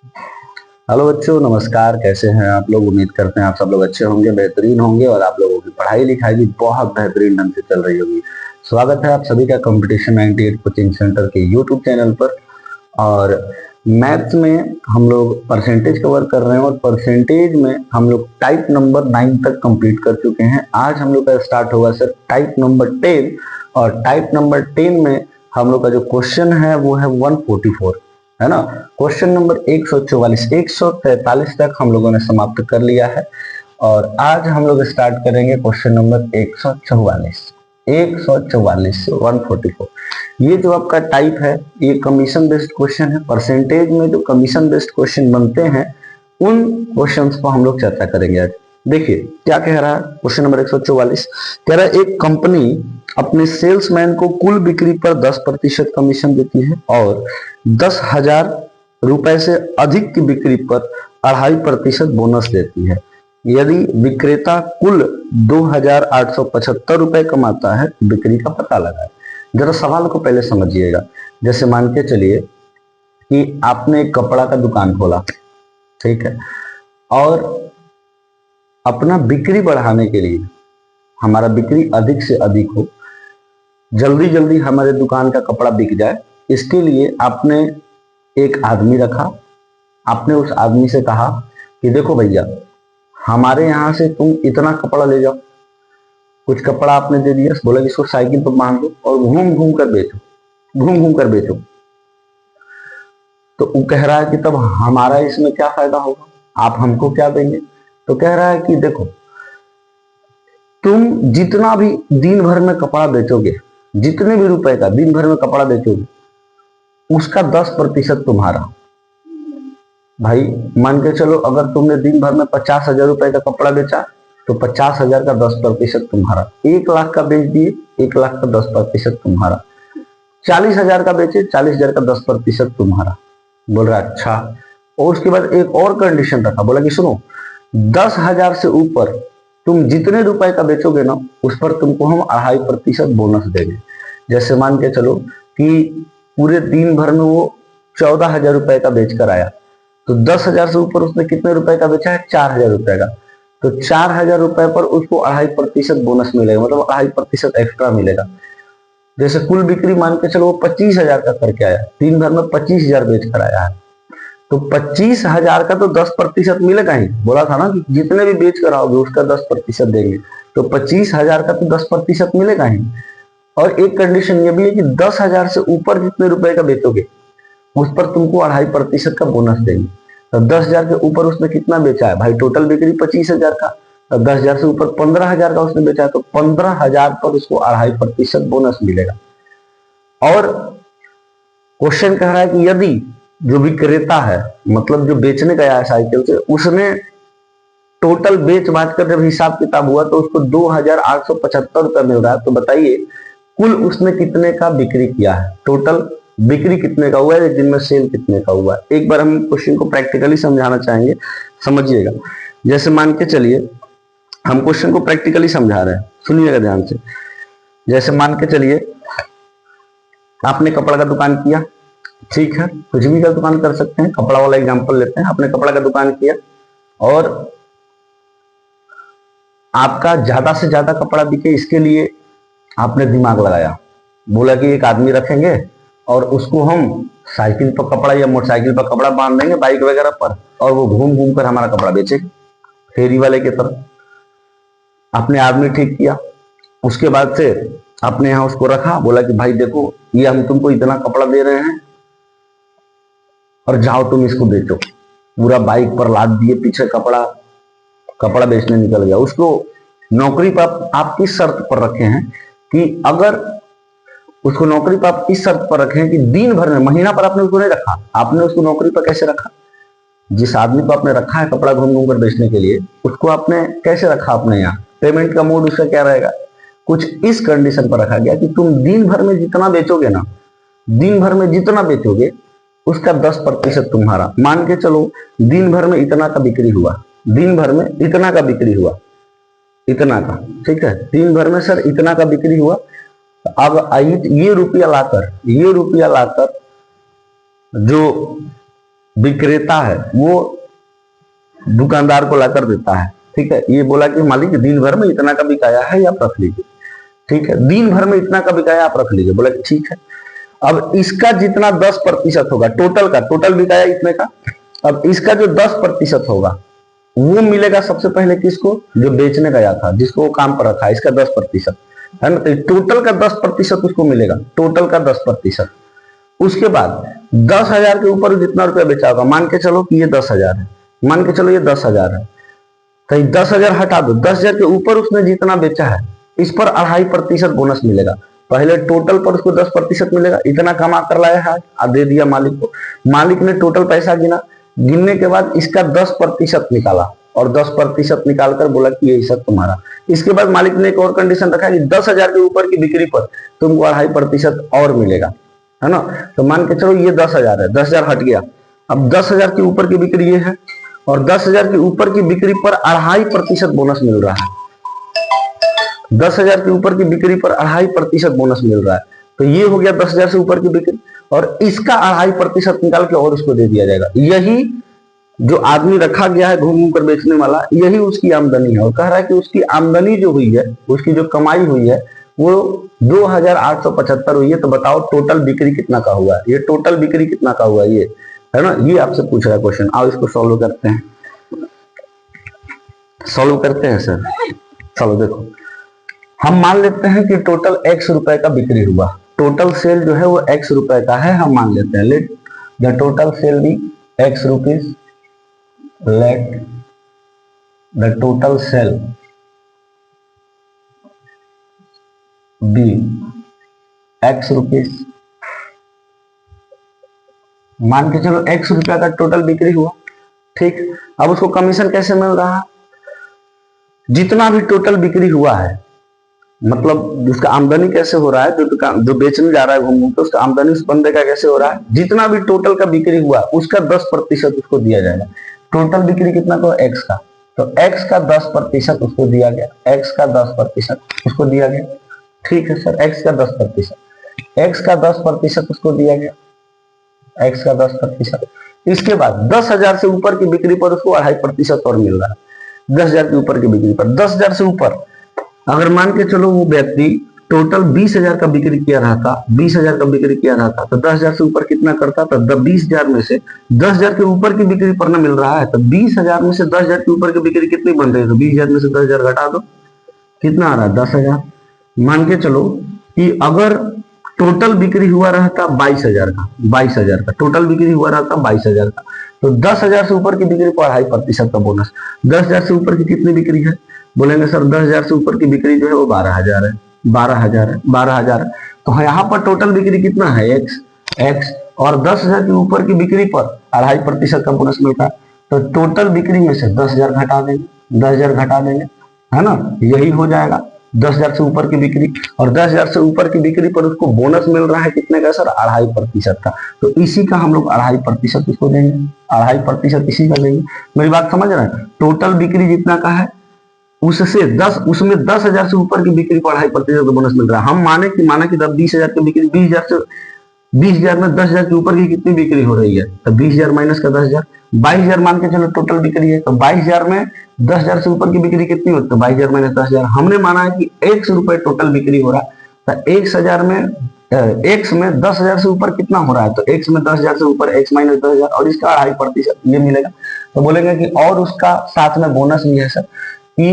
Hello बच्चों, नमस्कार। कैसे हैं आप लोग? उम्मीद करते हैं आप सब लोग अच्छे होंगे, बेहतरीन होंगे और आप लोगों की पढ़ाई लिखाई भी बहुत बेहतरीन ढंग से चल रही होगी। स्वागत है आप सभी का कंपटीशन 98 कोचिंग सेंटर के यूट्यूब चैनल पर। और मैथ्स में हम लोग परसेंटेज कवर कर रहे हैं और परसेंटेज में हम लोग टाइप नंबर 9 तक कंप्लीट कर चुके हैं। आज हम लोग का स्टार्ट होगा सर टाइप नंबर 10 और टाइप नंबर 10 में हम लोग का जो क्वेश्चन है वो है 144, है ना। क्वेश्चन नंबर 144 143 तक हम लोगों ने समाप्त कर लिया है और आज हम लोग स्टार्ट करेंगे क्वेश्चन नंबर 144 से 144। ये जो आपका टाइप है ये कमीशन बेस्ड क्वेश्चन है। परसेंटेज में जो कमीशन बेस्ड क्वेश्चन बनते हैं उन क्वेश्चंस को हम लोग चर्चा करेंगे आज। देखिए क्या कह रहा है क्वेश्चन नंबर 144। कह रहा है एक कंपनी अपने सेल्समैन को कुल बिक्री पर 10% कमीशन देती है और 10,000 रुपए से अधिक की बिक्री पर 2.5% बोनस देती है। यदि विक्रेता कुल 2,875 रुपए कमाता है बिक्री का पता लगाए। जरा सवाल को पहले समझिएगा। जैसे मान के चलिए कि आपने एक कपड़ा का दुकान खोला, ठीक है, और अपना बिक्री बढ़ाने के लिए, हमारा बिक्री अधिक से अधिक हो, जल्दी जल्दी हमारे दुकान का कपड़ा बिक जाए, इसके लिए आपने एक आदमी रखा। आपने उस आदमी से कहा कि देखो भैया, हमारे यहाँ से तुम इतना कपड़ा ले जाओ। कुछ कपड़ा आपने दे दिया, बोला कि इसको साइकिल पर बांध दो और घूम घूम कर बेचो, घूम घूम कर बेचो। तो वो कह रहा है कि तब हमारा इसमें क्या फायदा होगा, आप हमको क्या देंगे? तो कह रहा है कि देखो, तुम जितना भी दिन भर में कपड़ा बेचोगे, जितने भी रुपए का दिन भर में कपड़ा बेचोगे, उसका 10% तुम्हारा। भाई मान के चलो, अगर तुमने दिन भर में 50,000 रुपए का कपड़ा बेचा तो 50,000 का 10% तुम्हारा। 1 लाख का बेच दिए, 1 लाख का 10% तुम्हारा। 40,000 का बेचे, 40,000 का 10% तुम्हारा। बोल रहा अच्छा। और उसके बाद एक और कंडीशन रखा, बोला कि सुनो, 10,000 से ऊपर तुम जितने रुपए का बेचोगे ना, उस पर तुमको हम 2.5% बोनस देंगे। जैसे मान के चलो कि पूरे दिन भर में वो 14,000 रुपए का बेचकर आया, तो 10,000 से ऊपर उसने कितने रुपए का बेचा है? 4,000 रुपए का। तो 4,000 रुपए पर उसको 2.5% बोनस मिलेगा, मतलब 2.5% एक्स्ट्रा मिलेगा। जैसे कुल बिक्री मान के चलो वो 25,000 का करके आया, दिन भर में 25,000 बेच कर आया है, तो 25,000 का तो 10% मिलेगा ही। बोला था ना कि जितने भी बेच कर आओगे उसका 10% देंगे, तो 25,000 का तो 10% मिलेगा ही। और एक कंडीशन ये भी है कि 10,000 से ऊपर जितने रुपए का बेचोगे उस पर तुमको 2.5% का बोनस देंगे। तो 10,000 के ऊपर उसने कितना बेचा है भाई? टोटल बिक्री 25,000 का, तो 10,000 से ऊपर 15,000 का उसने बेचा है, तो 15,000 पर उसको 2.5% बोनस मिलेगा। और क्वेश्चन कह रहा है कि यदि जो विक्रेता है, मतलब जो बेचने गया है साइकिल से, उसने टोटल बेच बांट कर जब हिसाब किताब हुआ तो उसको 2,875 रुपए मिल रहा है, तो बताइए कुल उसने कितने का बिक्री किया है? टोटल बिक्री कितने का हुआ है, एक दिन में सेल कितने का हुआ है? एक बार हम क्वेश्चन को प्रैक्टिकली समझाना चाहेंगे, समझिएगा। जैसे मान के चलिए हम क्वेश्चन को प्रैक्टिकली समझा रहे हैं, सुनिएगा ध्यान से। जैसे मान के चलिए आपने कपड़ा का दुकान किया, ठीक है, कुछ भी का दुकान कर सकते हैं, कपड़ा वाला एग्जांपल लेते हैं। आपने कपड़ा का दुकान किया और आपका ज्यादा से ज्यादा कपड़ा बिके, इसके लिए आपने दिमाग लगाया। बोला कि एक आदमी रखेंगे और उसको हम साइकिल पर कपड़ा या मोटरसाइकिल पर कपड़ा बांध देंगे, बाइक वगैरह पर, और वो घूम घूम कर हमारा कपड़ा बेचेगा फेरी वाले की तरह। आपने आदमी ठीक किया, उसके बाद से अपने यहाँ उसको रखा, बोला कि भाई देखो, ये हम तुमको इतना कपड़ा दे रहे हैं और जाओ तुम इसको बेचो। पूरा बाइक पर लाद दिए, पीछे कपड़ा, कपड़ा बेचने निकल गया। उसको नौकरी पर आप किस शर्त पर रखे हैं कि अगर उसको नौकरी पर आप इस शर्त पर रखे हैं कि दिन भर में, महीना पर आपने उसको नहीं रखा, आपने उसको नौकरी पर कैसे रखा? जिस आदमी को आपने रखा है कपड़ा घूम घूम कर बेचने के लिए, उसको आपने कैसे रखा अपने यहाँ? पेमेंट का मोड उसका क्या रहेगा? कुछ इस कंडीशन पर रखा गया कि तुम दिन भर में जितना बेचोगे ना, दिन भर में जितना बेचोगे उसका 10% तुम्हारा। मान के चलो दिन भर में इतना का बिक्री हुआ, दिन भर में इतना का बिक्री हुआ, इतना का, ठीक है, दिन भर में सर इतना का बिक्री हुआ। अब ये रुपया लाकर जो विक्रेता है वो दुकानदार को लाकर देता है, ठीक है। ये बोला कि मालिक दिन भर में इतना का बिकाया है, आप रख लीजिए, ठीक है। दिन भर में इतना का बिकाया, आप रख लीजिए। बोला कि ठीक है। अब इसका जितना 10% होगा टोटल का, टोटल बिकाया इतने का, अब इसका जो 10% होगा वो मिलेगा सबसे पहले किसको, जो बेचने गया था, जिसको वो काम पर रखा है, इसका 10% है ना। तो टोटल का 10% उसको मिलेगा, टोटल का 10%। उसके बाद 10,000 के ऊपर जितना रुपया बेचा होगा, मान के चलो कि ये 10,000 है, मान के चलो ये 10,000 है, तो 10,000 हटा दो, 10,000 के ऊपर उसने जितना बेचा है इस पर 2.5% बोनस मिलेगा। पहले टोटल पर उसको 10% मिलेगा, इतना कमा कर लाया है, दे दिया मालिक को। मालिक ने टोटल पैसा गिना, गिनने के बाद इसका 10% निकाला और 10% निकाल कर बोला कि ये सब तुम्हारा। इसके बाद मालिक ने एक और कंडीशन रखा कि 10,000 के ऊपर की बिक्री पर तुमको 2.5% और मिलेगा, है ना। तो मान के चलो ये 10,000 है, 10,000 हट गया, अब 10,000 के ऊपर की बिक्री ये है और 10,000 के ऊपर की बिक्री पर 2.5% बोनस मिल रहा है। 10,000 के ऊपर की बिक्री पर 2.5% बोनस मिल रहा है। तो ये हो गया 10,000 से ऊपर की बिक्री, और इसका 2.5% निकाल के और उसको दे दिया जाएगा। यही जो आदमी रखा गया है घूम घूम कर बेचने वाला, यही उसकी आमदनी है। और कह रहा है कि उसकी आमदनी जो हुई है, उसकी जो कमाई हुई है वो 2,875 हुई है। तो बताओ टोटल बिक्री कितना का हुआ है, ये टोटल बिक्री कितना का हुआ ये, है ना। ये आपसे पूछ रहा है क्वेश्चन। आओ इसको सॉल्व करते हैं, सॉल्व करते हैं सर। चलो देखो, हम मान लेते हैं कि टोटल x रुपए का बिक्री हुआ, टोटल सेल जो है वो x रुपए का है, हम मान लेते हैं। Let the total sale be x rupees, let the total sale be x rupees. मान के चलो x रुपया का टोटल बिक्री हुआ, ठीक। अब उसको कमीशन कैसे मिल रहा है, जितना भी टोटल बिक्री हुआ है, मतलब उसका आमदनी कैसे हो रहा है, जो बेचने जा रहा है घूम घूम के, उसका आमदनी उस बंदे का कैसे हो रहा है, जितना भी टोटल का बिक्री हुआ उसका 10% उसको दिया जाएगा। टोटल बिक्री कितना को, x का, तो x का 10% उसको दिया गया, x का 10% उसको दिया गया, ठीक है सर। x का 10%, x का 10% उसको दिया गया, x का 10%। इसके बाद 10,000 से ऊपर की बिक्री पर उसको 2.5% और मिल रहा है। 10,000 के ऊपर की बिक्री पर, 10,000 से ऊपर अगर मान के चलो वो व्यक्ति टोटल 20,000 का बिक्री किया रहा था, 20,000 का बिक्री किया रहा था, तो 10,000 से ऊपर कितना करता था, 20,000 में से 10,000 के ऊपर की बिक्री पर ना मिल रहा है, तो 20,000 में से 10,000 के ऊपर की बिक्री कितनी बन रही है, तो 20,000 में से 10,000 घटा दो, कितना आ रहा है, 10,000। मान के चलो कि अगर टोटल बिक्री हुआ रहता 22,000 का, 22,000 का टोटल बिक्री हुआ रहता 22,000 का, तो 10,000 से ऊपर की बिक्री पर 2.5% का बोनस। 10,000 से ऊपर की कितनी बिक्री है, बोलेंगे सर 10,000 से ऊपर की बिक्री जो है वो 12,000 है, 12,000 है, 12,000 है। तो यहाँ पर टोटल बिक्री कितना है, x, और 10,000 के ऊपर की बिक्री पर 2.5% का बोनस मिलता है। तो टोटल बिक्री में से 10,000 घटा देंगे, 10,000 घटा देंगे, है ना, यही हो जाएगा 10,000 से ऊपर की बिक्री। और 10,000 से ऊपर की बिक्री पर उसको बोनस मिल रहा है कितने का सर, 2.5% का। तो इसी का हम लोग 2.5% उसको देंगे, 2.5% इसी का देंगे। मेरी बात समझ रहे हैं। टोटल बिक्री जितना का है उससे 10, उसमें 10,000 से ऊपर की बिक्री पर 2.5% का बोनस मिल रहा है। हम माने कि 20,000 की बिक्री, 20,000 में 10,000 के ऊपर की कितनी बिक्री हो रही है, तो 20,000 माइनस का 10,000, 22,000 मान के चलो टोटल बिक्री है। तो 22,000 में 10,000 से ऊपर की बिक्री कितनी होती है, तो 22,000 माइनस 10,000। हमने माना है कि x रुपए टोटल बिक्री हो रहा है, तो x में 10,000 से ऊपर कितना हो रहा है, तो x में 10,000 से ऊपर x माइनस 10,000 और इसका 2.5% ये मिलेगा। तो बोलेंगे कि और उसका साथ में बोनस भी है सर, कि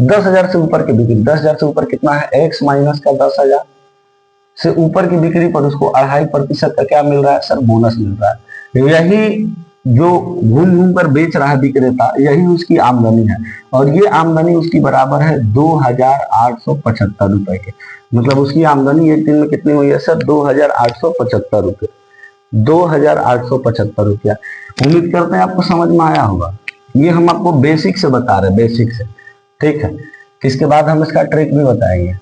10,000 से ऊपर की बिक्री, 10,000 से ऊपर कितना है, x माइनस का 10,000 से ऊपर की बिक्री पर उसको 2.5% का क्या मिल रहा है सर, बोनस मिल रहा है। यही जो घूम घूम कर बेच रहा है विक्रेता, यही उसकी आमदनी है, और ये आमदनी उसकी बराबर है 2,875 रुपए के। मतलब उसकी आमदनी एक दिन में कितनी हुई है सर, 2,875 रुपए, 2,875 रुपया। उम्मीद करते हैं आपको समझ में आया होगा। ये हम आपको बेसिक से बता रहे हैं, बेसिक से, ठीक है। इसके बाद हम इसका ट्रिक भी बताएंगे।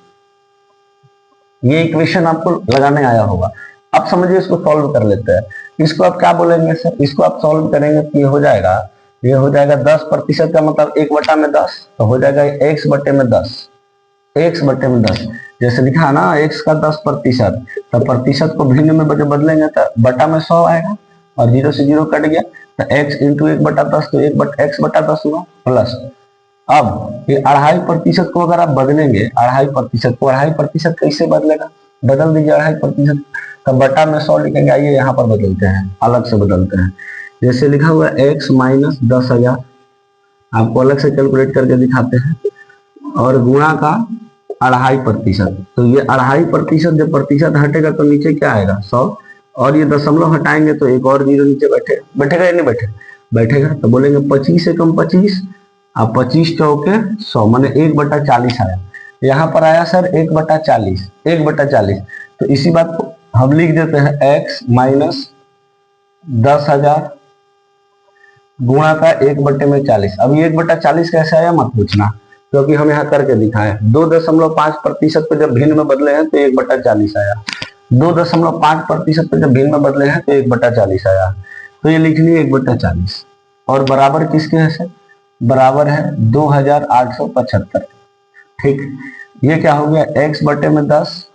ये इक्वेशन आपको लगाने आया होगा। अब समझिए इसको सॉल्व कर लेते हैं। इसको आप क्या बोलेंगे सर, इसको आप सॉल्व करेंगे तो ये हो जाएगा 10% का मतलब 1/10, तो हो जाएगा x बटे में 10, x बटे में 10। जैसे लिखा है ना x का 10%, तो प्रतिशत को भिन्न में बदलेंगे तो बटा में 100 आएगा, और 0 से 0 कट गया तो x इंटू 1/10 तो x/10 हुआ प्लस। अब ये 2.5% को अगर आप बदलेंगे, 2.5% कैसे बदलेगा, बदल दीजिए 2.5% का बटा में 100 लिखेंगे। आइए यहाँ पर बदलते हैं, अलग से बदलते हैं। जैसे लिखा हुआ है x माइनस 10,000, आपको अलग से कैलकुलेट करके दिखाते हैं, और गुणा का 2.5%। तो ये 2.5% जब प्रतिशत हटेगा तो नीचे क्या आएगा 100, और ये दशमलव हटाएंगे तो एक और 0 नीचे बैठेगा या नहीं बैठेगा। तो बोलेंगे 25 से कम 25, अब 25 चौके 100 माने 1/40 आया। यहाँ पर आया सर 1/40। तो इसी बात को हम लिख देते हैं x माइनस 10,000 गुणा का 1/40। अब ये 1/40 कैसे आया मत पूछना, क्योंकि हम यहाँ करके दिखाएं। 2.5% को जब भिन्न में बदले हैं तो 1/40 आया। 2.5% को जब भिन्न में बदले हैं तो 1/40 आया। तो ये लिख लिए 1/40, और बराबर किसके है सर, बराबर है 2875। ठीक, ये क्या हो गया x/10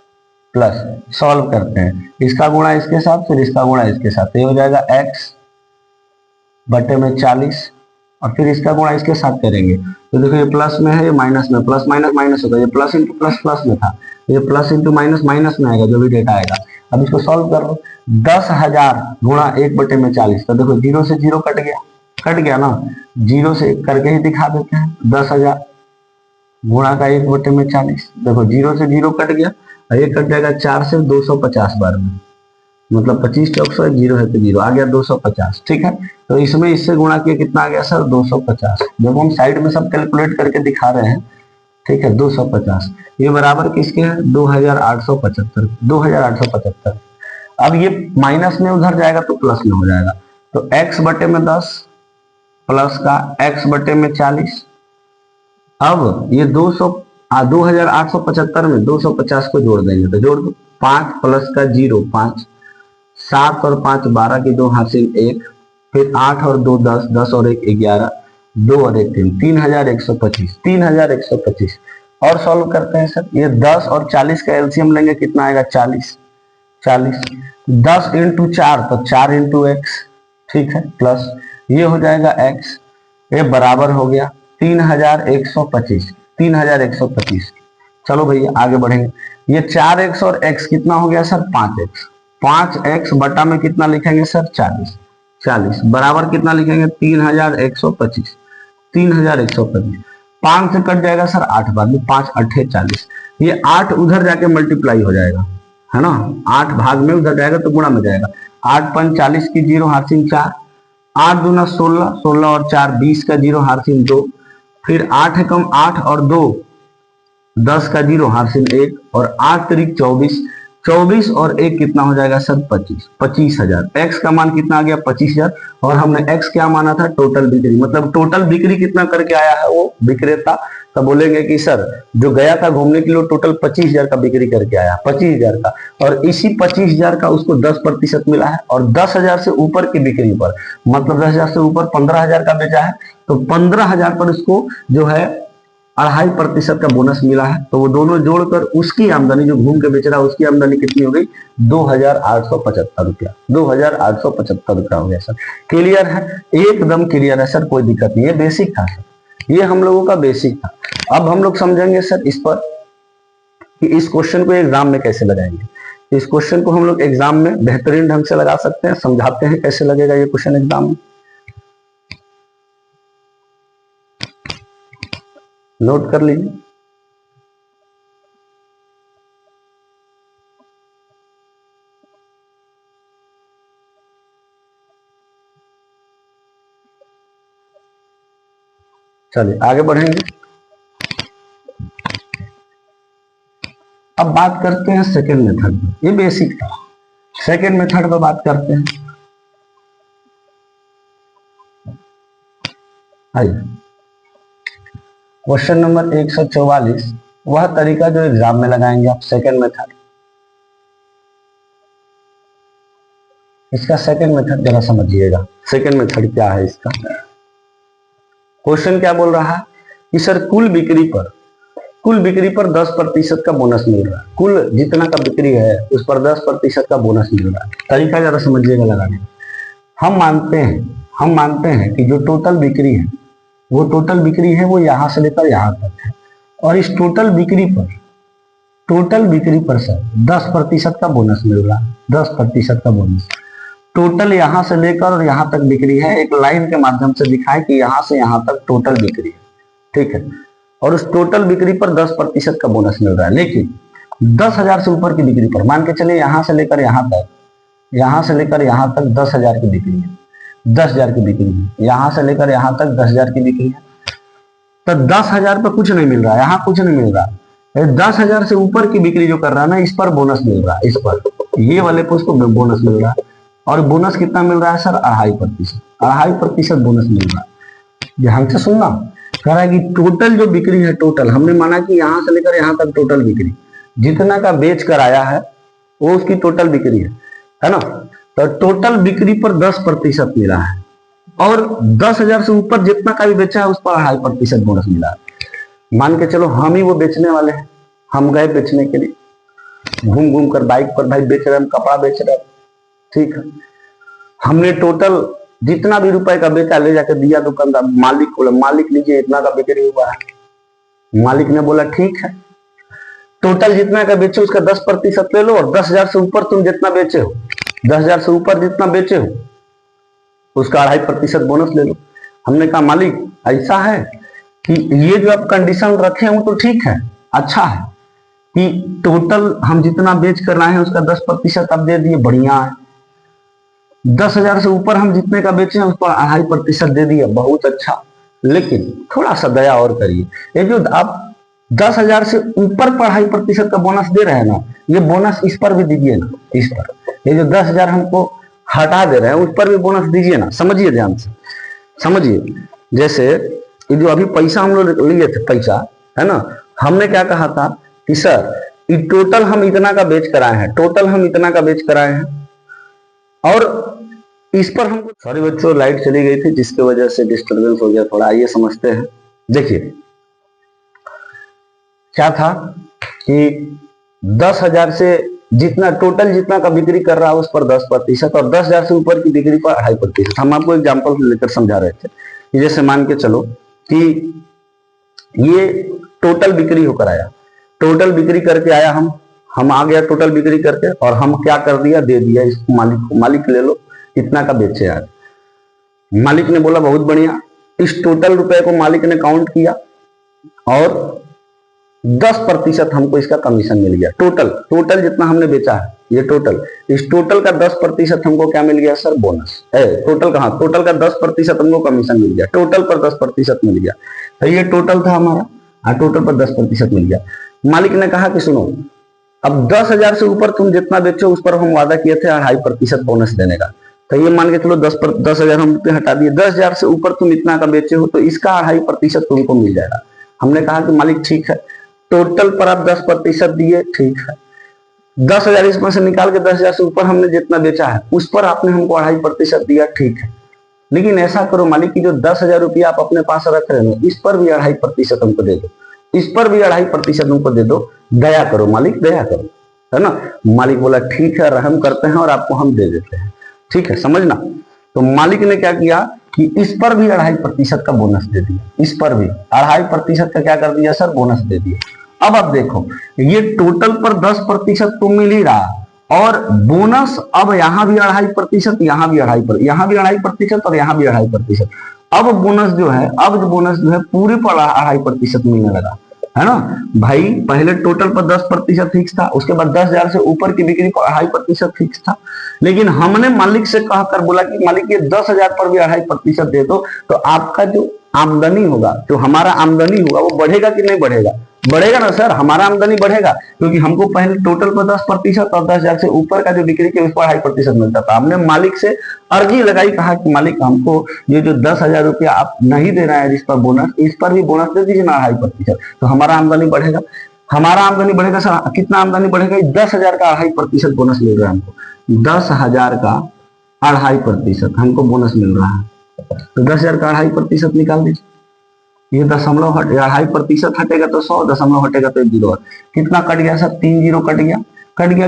प्लस, सॉल्व करते हैं, इसका गुणा इसके साथ, फिर इसका गुणा इसके साथ, ये हो जाएगा x/40, और फिर इसका गुणा इसके साथ करेंगे तो देखो ये प्लस में है, ये माइनस में, प्लस माइनस माइनस होगा, ये प्लस इंटू प्लस प्लस में था, ये प्लस इंटू माइनस माइनस में आएगा जो भी डेटा आएगा। अब इसको सॉल्व कर लो, 10,000 गुणा 1/40, तो देखो 0 से 0 कट गया ना, 0 से करके ही दिखा देते हैं। 10,000 गुणा का 1/40, देखो 0 से 0 कट गया, और ये कट जाएगा 4 से 250 बार में, मतलब 25 चौक 100, 0 है तो 0 आ गया 250। ठीक है, तो इसमें इससे गुणा किया कितना आ गया सर 250। जब हम साइड में सब कैलकुलेट करके दिखा रहे हैं, ठीक है 250, ये बराबर किसके है 2875। अब ये माइनस में उधर जाएगा तो प्लस में हो जाएगा, तो x/10 प्लस का x/40। अब ये 2875 में 250 को जोड़ देंगे तो जोड़ दो, 5 प्लस का 0 5, 7 और 5 12 की 2 हासिल 1, फिर 8 और 2 10, 10 और 1 11, 2 और 1 3, 3125। और सॉल्व करते हैं सर, ये 10 और 40 का एलसीएम लेंगे, कितना आएगा 40। 10 इंटू 4 तो 4 इंटू एक्स, ठीक है, प्लस ये हो जाएगा x, ये बराबर हो गया 3125। चलो भैया आगे बढ़ेंगे, ये 4x और x कितना हो गया सर 5x। 5x बटा में कितना लिखेंगे सर 40 बराबर कितना लिखेंगे 3125। 5 से कट जाएगा सर 8 बार में, 5 8 40, ये 8 उधर जाके मल्टीप्लाई हो जाएगा, है ना, 8 भाग में उधर जाएगा तो गुणा में जाएगा। 8 5 40 की 0 हासिल 4, 8 दूना 16, 16 और 4 20 का 0 हासिल 2, फिर 8 कम 8 और 2 10 का 0 हासिल 1, और 8 त्रिक 24, 24 और 1 कितना हो जाएगा सर 25,000। x का मान कितना आ गया 25,000, और हमने x क्या माना था टोटल बिक्री, मतलब टोटल बिक्री कितना करके आया है वो विक्रेता, तो बोलेंगे कि सर जो गया था घूमने के लिए टोटल 25,000 का बिक्री करके आया, 25,000 का, और इसी 25,000 का उसको 10% मिला है, और 10,000 से ऊपर की बिक्री पर, मतलब 10,000 से ऊपर 15,000 का बेचा है, तो 15,000 पर उसको जो है 2.5% का बोनस मिला है। तो वो दोनों जोड़कर उसकी आमदनी, जो घूम के बेच रहा है उसकी आमदनी कितनी हो गई 2,875 रुपया। 2,875 रुपया हो गया सर। क्लियर है, एकदम क्लियर है सर, कोई दिक्कत नहीं है, बेसिक था सर, ये हम लोगों का बेसिक था। अब हम लोग समझेंगे सर इस पर कि इस क्वेश्चन को एग्जाम में कैसे लगाएंगे। इस क्वेश्चन को हम लोग एग्जाम में बेहतरीन ढंग से लगा सकते हैं, समझाते हैं कैसे लगेगा ये क्वेश्चन एग्जाम में। नोट कर लीजिए। चलिए आगे बढ़ेंगे। अब बात करते हैं सेकेंड मेथड में, ये बेसिक था। सेकेंड मेथड पर बात करते हैं। आइए क्वेश्चन नंबर 144, वह तरीका जो एग्जाम में लगाएंगे आप, सेकेंड मेथड। इसका सेकेंड मेथड जरा समझिएगा, सेकेंड मेथड क्या है इसका। क्वेश्चन क्या बोल रहा है कि सर कुल बिक्री पर 10% का बोनस मिल रहा है, कुल जितना का बिक्री है उस पर 10% का बोनस मिल रहा है। तरीका जरा समझिएगा लगाने का। हम मानते हैं कि जो टोटल बिक्री है वो टोटल बिक्री है वो यहां से लेकर यहां तक है, और इस टोटल बिक्री पर सर 10% का बोनस मिल रहा है, 10% का बोनस। टोटल यहां से लेकर और यहां तक बिक्री है, एक लाइन के माध्यम से दिखाए कि यहां से यहां तक टोटल बिक्री है, ठीक है, और उस टोटल बिक्री पर 10% का बोनस मिल रहा है। लेकिन 10,000 से ऊपर की बिक्री पर मान के चलिए यहां से लेकर यहां तक 10,000 की बिक्री है, 10,000 की बिक्री है, यहां से लेकर यहां तक 10,000 की बिक्री है, तो 10,000 पर कुछ नहीं मिल रहा है, यहाँ कुछ नहीं मिल रहा है। 10,000 से ऊपर की बिक्री जो कर रहा है ना, इस पर बोनस मिल रहा है, इस पर ये वाले को उसको बोनस मिल रहा है। और बोनस कितना मिल रहा है सर? 2.5% बोनस मिल रहा है। ध्यान से सुनना, कह रहा है कि टोटल जो बिक्री है, टोटल हमने माना कि यहां से लेकर यहां तक टोटल बिक्री जितना का बेच कर आया है वो उसकी टोटल बिक्री है ना। तो टोटल बिक्री पर 10% मिला है, और 10,000 से ऊपर जितना का भी बेचा है उस पर 2.5% बोनस मिला है। मान के चलो हम ही वो बेचने वाले हैं, हम गए बेचने के लिए, घूम घूम कर बाइक पर भाई बेच रहे हैं, कपड़ा बेच रहे हैं, ठीक है। हमने टोटल जितना भी रुपए का बेचा ले जाकर दिया दुकानदार मालिक को, मालिक लीजिए इतना का बिक्री हुआ है। मालिक ने बोला ठीक है, टोटल जितना का बेचे उसका 10% ले लो, और 10,000 से ऊपर तुम जितना बेचे हो, 10,000 से ऊपर जितना बेचे हो उसका 2.5% बोनस ले लो। हमने कहा मालिक ऐसा है कि ये जो आप कंडीशन रखे हैं वो तो ठीक है, अच्छा है कि टोटल हम जितना बेच कर रहे हैं उसका 10% आप दे दिए, बढ़िया है। 10,000 से ऊपर हम जितने का बेचे हैं उस पर 2.5% दे दिए, बहुत अच्छा। लेकिन थोड़ा सा दया और करिए, ये जो आप 10,000 से ऊपर पर 2.5% का बोनस दे रहे हैं ना, ये बोनस इस पर भी दीजिए ना, इस पर ये जो 10,000 हमको हटा दे रहे हैं उस पर भी बोनस दीजिए ना। समझिए, ध्यान से समझिए। जैसे ये जो अभी पैसा हम लोग लिए थे, पैसा है ना, हमने क्या कहा था कि सर ये टोटल हम इतना का बेच कर आए हैं, टोटल हम इतना का बेच कर आए हैं, और इस पर हमको, सॉरी बच्चों लाइट चली गई थी जिसकी वजह से डिस्टरबेंस हो गया थोड़ा, आइए समझते हैं। देखिए क्या था कि 10,000 से जितना टोटल जितना का बिक्री कर रहा है उस पर 10%, और 10,000 से ऊपर की बिक्री पर 2.5%। हम आपको एग्जांपल लेकर समझा रहे थे कि जैसे मान के चलो कि ये टोटल बिक्री होकर आया, टोटल बिक्री करके आया, हम आ गया टोटल बिक्री करके, और हम क्या कर दिया, दे दिया इस मालिक को, मालिक ले लो इतना का बेचे यार। मालिक ने बोला बहुत बढ़िया, इस टोटल रुपए को मालिक ने काउंट किया और 10% हमको इसका कमीशन मिल गया। टोटल जितना हमने बेचा है ये टोटल, इस टोटल का 10% हमको क्या मिल गया सर? बोनस। टोटल कहाँ? टोटल का 10% हमको कमीशन मिल गया, टोटल पर 10% मिल गया। तो ये टोटल था हमारा, टोटल पर 10% मिल गया। मालिक ने कहा कि सुनो, अब 10,000 से ऊपर तुम जितना बेचो उस पर हम वादा किए थे 2.5% बोनस देने का। तो ये मान के चलो 10,000 हम हटा दिए, 10,000 से ऊपर तुम इतना का बेचे हो तो इसका 2.5% तुमको मिल जाएगा। हमने कहा कि मालिक ठीक है, टोटल पर आप 10% दिए, ठीक है, 10,000 इसमें से निकाल के 10,000 से ऊपर हमने जितना बेचा है उस पर आपने हमको 2.5% दिया, ठीक है। लेकिन ऐसा करो मालिक की जो 10,000 रुपया आप अपने पास रख रहे हो इस पर भी 2.5% हमको दे दो, इस पर भी 2.5% हमको दे दो, दया करो मालिक, दया करो, है ना। मालिक बोला ठीक है, रहम करते हैं और आपको हम दे देते हैं, ठीक है, समझना। तो मालिक ने क्या किया कि इस पर भी 2.5% का बोनस दे दिया, इस पर भी 2.5% का क्या कर दिया सर? बोनस दे दिया। अब आप देखो ये टोटल पर 10% तो मिल ही रहा, और बोनस अब यहाँ भी 2.5%, यहाँ भी 2.5%, यहाँ भी 2.5% और यहाँ भी 2.5%। अब बोनस जो है, पूरे पर 2.5% मिलने लगा, है ना भाई। पहले टोटल पर 10% फिक्स था, उसके बाद 10,000 से ऊपर की बिक्री पर 2.5% फिक्स था। लेकिन हमने मालिक से कहकर बोला कि मालिक ये 10,000 पर भी 2.5% दे दो, तो आपका जो आमदनी होगा, जो हमारा आमदनी होगा वो बढ़ेगा कि नहीं बढ़ेगा? बढ़ेगा ना सर, हमारा आमदनी बढ़ेगा, क्योंकि हमको पहले टोटल पर 10% और 10,000 से ऊपर का जो बिक्री के उस पर 2.5% मिलता था। हमने मालिक से अर्जी लगाई, कहा कि मालिक हमको ये जो 10,000 रुपया आप नहीं दे रहे हैं इस पर बोनस, इस पर भी बोनस दे दीजिए ना 2.5%, तो हमारा आमदनी बढ़ेगा। हमारा आमदनी बढ़ेगा सर, कितना आमदनी बढ़ेगा? 10,000 का 2.5% बोनस मिल रहा है हमको, 10,000 का 2.5% हमको बोनस मिल रहा है। तो 10,000 का 2.5% निकाल दीजिए, ये 2.5% हटेगा तो 100, 0 हटेगा तो 1 0, कितना कट गया सर? 3 0 कट गया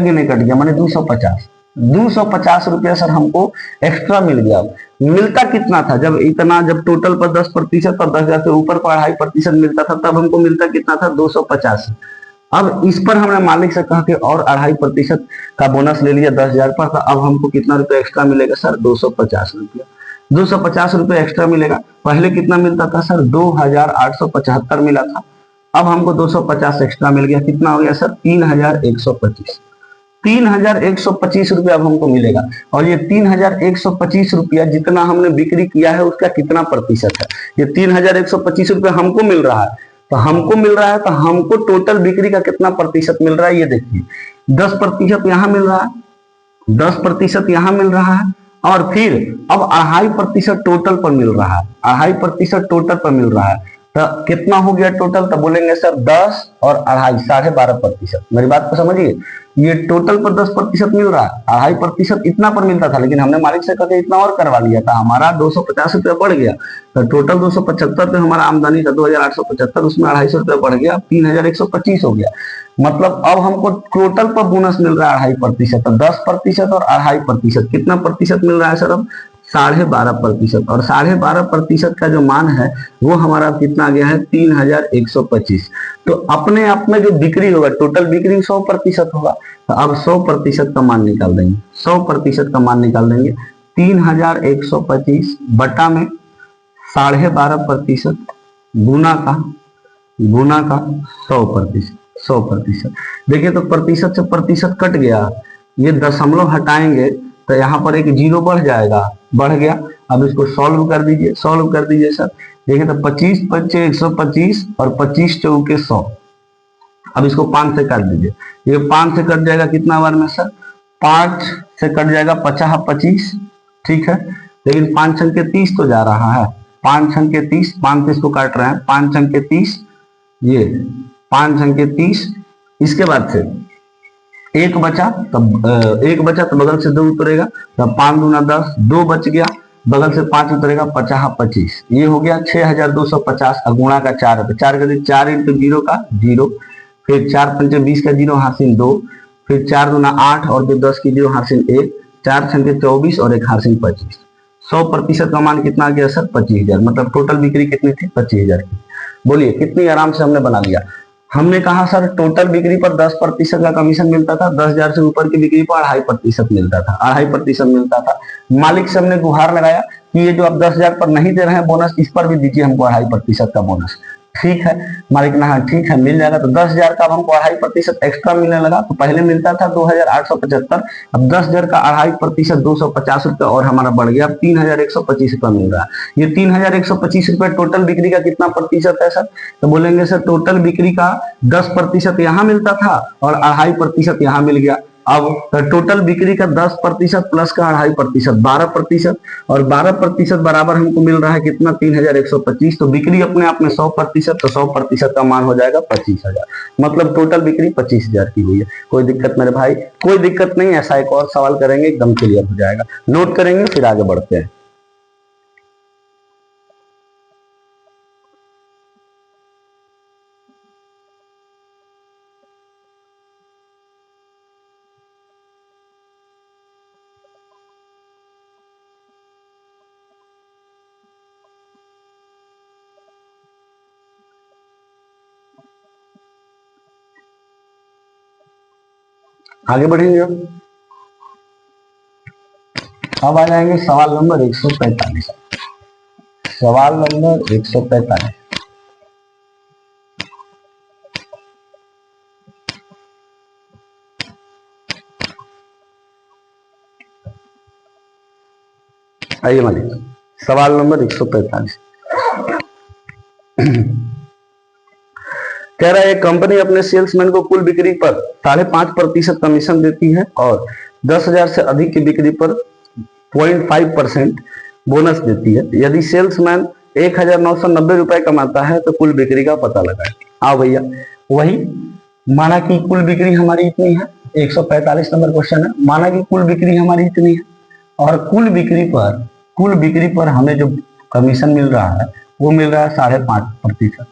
कि नहीं कट गया? माने 250, 250 रुपया सर हमको एक्स्ट्रा मिल गया। मिलता कितना था जब इतना, जब टोटल पर 10% और 10,000 से ऊपर पर 2.5% मिलता था, तब हमको मिलता कितना था 250। अब इस पर हमने मालिक से कहा कि और 2.5% का बोनस ले लिया 10,000 पर, तो अब हमको कितना रुपया एक्स्ट्रा मिलेगा सर 250 रुपया। 250 रुपये एक्स्ट्रा मिलेगा। पहले कितना मिलता था सर 2,875 मिला था, अब हमको 250 एक्स्ट्रा मिल गया। कितना हो गया सर 3,125। 3,125 रुपया अब हमको मिलेगा। और ये 3,125 रुपया जितना हमने बिक्री किया है उसका कितना प्रतिशत है? ये 3,125 रुपया हमको मिल रहा है, तो हमको मिल रहा है, तो हमको टोटल बिक्री का कितना प्रतिशत मिल रहा है ये देखिए। 10% यहाँ मिल रहा है, 10% यहाँ मिल रहा है, और फिर अब 2.5% टोटल पर मिल रहा है, 2.5% टोटल पर मिल रहा है। तो कितना हो गया टोटल? तो बोलेंगे सर 10 और 2.5, 12.5%। मेरी बात को समझिए, ये टोटल पर 10% मिल रहा है, 2.5% इतना पर मिलता था, लेकिन हमने मालिक से कहकर इतना और करवा लिया था, हमारा 250 रुपया बढ़ गया। तो टोटल 275 पे हमारा आमदनी था 2,875, उसमें 250 रुपया बढ़ गया, 3,125 हो गया। मतलब अब हमको टोटल पर बोनस मिल रहा है 2.5%, तो 10% और 2.5%, कितना प्रतिशत मिल रहा है सर अब? 12.5%। और 12.5% का जो मान है वो हमारा कितना आ गया है 3,125। तो अपने आप में जो बिक्री होगा, टोटल बिक्री 100% होगा, तो अब 100% का मान निकाल देंगे, 100% का मान निकाल देंगे। 3,125 बटा में 12.5% गुना का 100%, 100%। देखिए तो प्रतिशत से प्रतिशत कट गया, ये दशमलव हटाएंगे तो यहाँ पर एक जीरो बढ़ जाएगा, बढ़ गया। अब इसको सॉल्व कर दीजिए, सॉल्व कर दीजिए सर। देखिए तो 25 पच्चे 125 और 25 चौके 100। अब इसको 5 से काट दीजिए, ये 5 से कट जाएगा कितना बार में सर? 5 से कट जाएगा 50 25, ठीक है। लेकिन 5 छंके 30 तो जा रहा है, 5 छंके 30, 5 से इसको काट रहे हैं, 5 छंके 30, ये 5 छंके 30। इसके बाद से एक बचा, तब एक बचा तो बगल से 2 उतरेगा, तब 5 दूना 10, 2 बच गया, बगल से 5 उतरेगा, 50 25, ये हो गया 6,250। गुणा का 4 है, 4 कर 4 इंटू 0 का 0, फिर 4 पंचे 20 का 0 हासिल 2, फिर 4 दूना 8 और फिर 10 की 0 हासिल 1, 4 छंके 24 और 1 हासिल 25। 100% का मान कितना आ गया सर 25,000। मतलब टोटल बिक्री कितनी थी 25,000 की। बोलिए कितनी आराम से हमने बना लिया। हमने कहा सर टोटल बिक्री पर 10% का कमीशन मिलता था, 10,000 से ऊपर की बिक्री पर 2.5% मिलता था, 2.5% मिलता था। मालिक से हमने गुहार लगाया कि ये जो आप 10,000 पर नहीं दे रहे हैं बोनस, इस पर भी दीजिए हमको 2.5% का बोनस। ठीक है, मालिक ने हाँ ठीक है मिल जाएगा। तो 10,000 का अब हमको 2.5% एक्स्ट्रा मिलने लगा। तो पहले मिलता था 2,875, अब 10,000 का 2.5% 250 रुपया और हमारा बढ़ गया, अब 3,125 रुपया मिल रहा है। ये 3,125 रुपया टोटल बिक्री का कितना प्रतिशत है सर? तो बोलेंगे सर टोटल बिक्री का 10% यहाँ मिलता था और 2.5% यहाँ मिल गया। अब टोटल बिक्री का 10% प्लस का 2.5% 12%, और 12% बराबर हमको मिल रहा है कितना 3,125। तो बिक्री अपने आप में 100%, तो 100% का मान हो जाएगा 25,000। मतलब टोटल बिक्री 25,000 की हुई है। कोई दिक्कत मेरे भाई? कोई दिक्कत नहीं। ऐसा एक और सवाल करेंगे, एकदम क्लियर हो जाएगा। नोट करेंगे फिर आगे बढ़ते हैं। आगे बढ़ेंगे। अब आ जाएंगे सवाल नंबर 145। सवाल नंबर 145। आइए मालिक, सवाल नंबर 145 कह रहा है कंपनी अपने सेल्समैन को कुल बिक्री पर 5.5% कमीशन देती है और 10,000 से अधिक की बिक्री पर 0.5% बोनस देती है। यदि सेल्समैन 1,990 रुपए कमाता है तो कुल बिक्री का पता लगाए। आओ भैया, वही माना कि कुल बिक्री हमारी इतनी है, 145 नंबर क्वेश्चन है। माना कि कुल बिक्री हमारी इतनी है और कुल बिक्री पर हमें जो कमीशन मिल रहा है वो मिल रहा है 5.5%।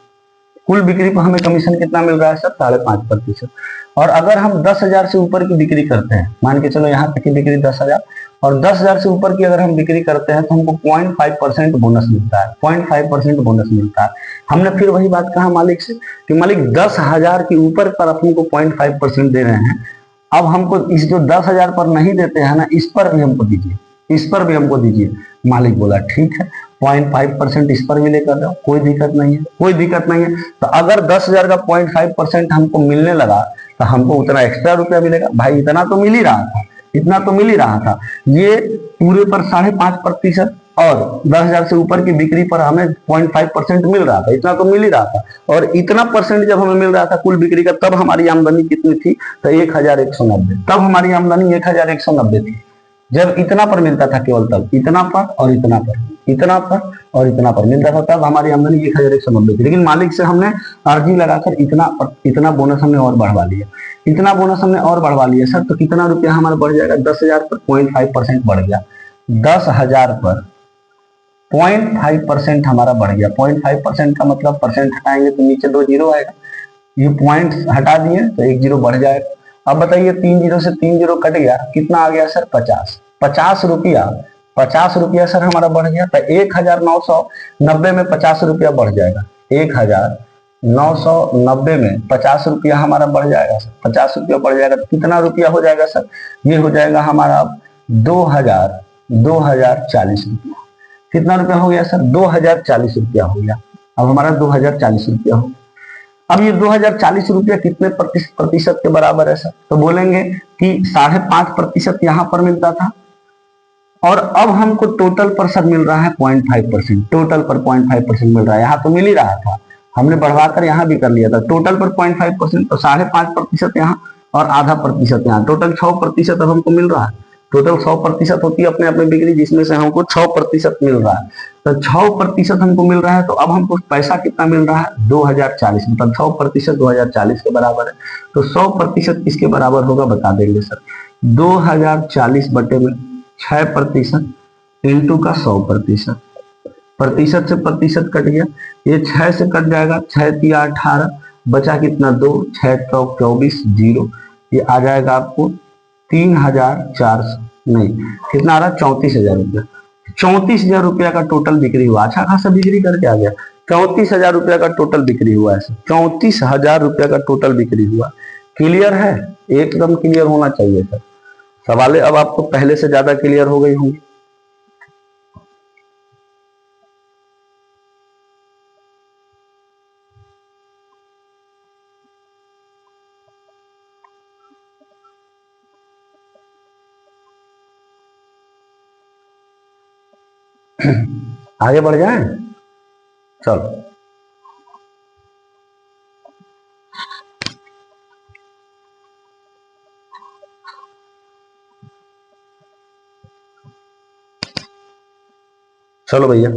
कुल बिक्री पर हमें कमीशन कितना मिल रहा है सर? 5.5%। और अगर हम 10,000 से ऊपर की बिक्री करते हैं, मान के चलो यहाँ तक की बिक्री 10,000, और 10,000 से ऊपर की अगर हम बिक्री करते हैं तो हमको 0.5% बोनस मिलता है, 0.5% बोनस मिलता है। हमने फिर वही बात कहा मालिक से कि मालिक 10,000 के ऊपर पर हमको 0.5% दे रहे हैं, अब हमको इस जो 10,000 पर नहीं देते हैं ना, इस पर भी हमको दीजिए, इस पर भी हमको दीजिए। मालिक बोला ठीक है, 0.5% इस पर भी लेकर जाओ, कोई दिक्कत नहीं है, कोई दिक्कत नहीं है। तो अगर 10,000 का 0.5% हमको मिलने लगा तो हमको उतना एक्स्ट्रा रुपया मिलेगा। भाई इतना तो मिल ही रहा था, इतना तो मिल ही रहा था। ये पूरे पर 5.5% और 10,000 से ऊपर की बिक्री पर हमें 0.5% मिल रहा था, इतना तो मिल ही रहा था। और इतना परसेंट जब हमें मिल रहा था कुल बिक्री का, तब हमारी आमदनी कितनी थी? तो 1,190। तब हमारी आमदनी 1,190 थी, जब इतना पर मिलता था, केवल तब इतना पर और इतना पर, इतना पर और इतना पर मिलता था, तब हमारी आमदनी 1,190 थी। लेकिन मालिक से हमने अर्जी लगाकर इतना बोनस हमने और बढ़वा लिया, इतना बोनस हमने और बढ़वा लिया। सर तो कितना रुपया हमारा बढ़ जाएगा? 10,000 पर 0.5% बढ़ गया, 10,000 पर 0.5% हमारा बढ़ गया। 0.5% का मतलब परसेंट हटाएंगे तो नीचे 2 जीरो आएगा, ये पॉइंट हटा दिए तो 1 जीरो बढ़ जाएगा। अब बताइए 3 जीरो से 3 जीरो कट गया, कितना आ गया सर? 50। 50 रुपया, 50 रुपया सर हमारा बढ़ गया। तो 1,990 में 50 रुपया बढ़ जाएगा, 1,990 में 50 रुपया हमारा बढ़ जाएगा सर, 50 रुपया बढ़ जाएगा। तो कितना रुपया हो जाएगा सर? ये हो जाएगा हमारा 2,040 रुपया। कितना रुपया हो गया सर? 2,040 रुपया हो गया। अब हमारा 2,040 रुपया हो गया। अब ये 2,040 रुपया कितने प्रतिशत के बराबर है सर? तो बोलेंगे कि 5.5% यहाँ पर मिलता था, और अब हमको टोटल पर सर मिल रहा है 0.5%, टोटल पर 0.5% मिल रहा है। यहाँ तो मिल ही रहा था, हमने बढ़वाकर यहाँ भी कर लिया था, टोटल पर 0.5%, तो 5.5% यहाँ और आधा प्रतिशत यहाँ, टोटल 6% अब हमको मिल रहा है। टोटल 100% होती है अपने अपने बिक्री, जिसमें से हमको 6% मिल रहा है। तो 6% हमको मिल रहा है, तो अब हमको पैसा कितना मिल रहा है? 2,040, मतलब 6% 2,040 के बराबर है। तो 100% किसके बराबर होगा बता देंगे सर? 2,040 बटे में 6% इंटू का 100%, प्रतिशत से प्रतिशत कट गया, ये 6 से कट जाएगा, 6 तिया 18, बचा कितना? 2, 6 चौक 24, 0, ये आ जाएगा आपको 3,400, नहीं कितना आ रहा? 34,000 रुपया। 34,000 रुपया का टोटल बिक्री हुआ, अच्छा खासा बिक्री करके आ गया। 34,000 रुपया का टोटल बिक्री हुआ है सर, 34,000 रुपया का टोटल बिक्री हुआ। क्लियर है? एकदम क्लियर होना चाहिए सर। सवालें अब आपको पहले से ज्यादा क्लियर हो गई होंगी। आगे बढ़ जाएं, चलो चलो भैया,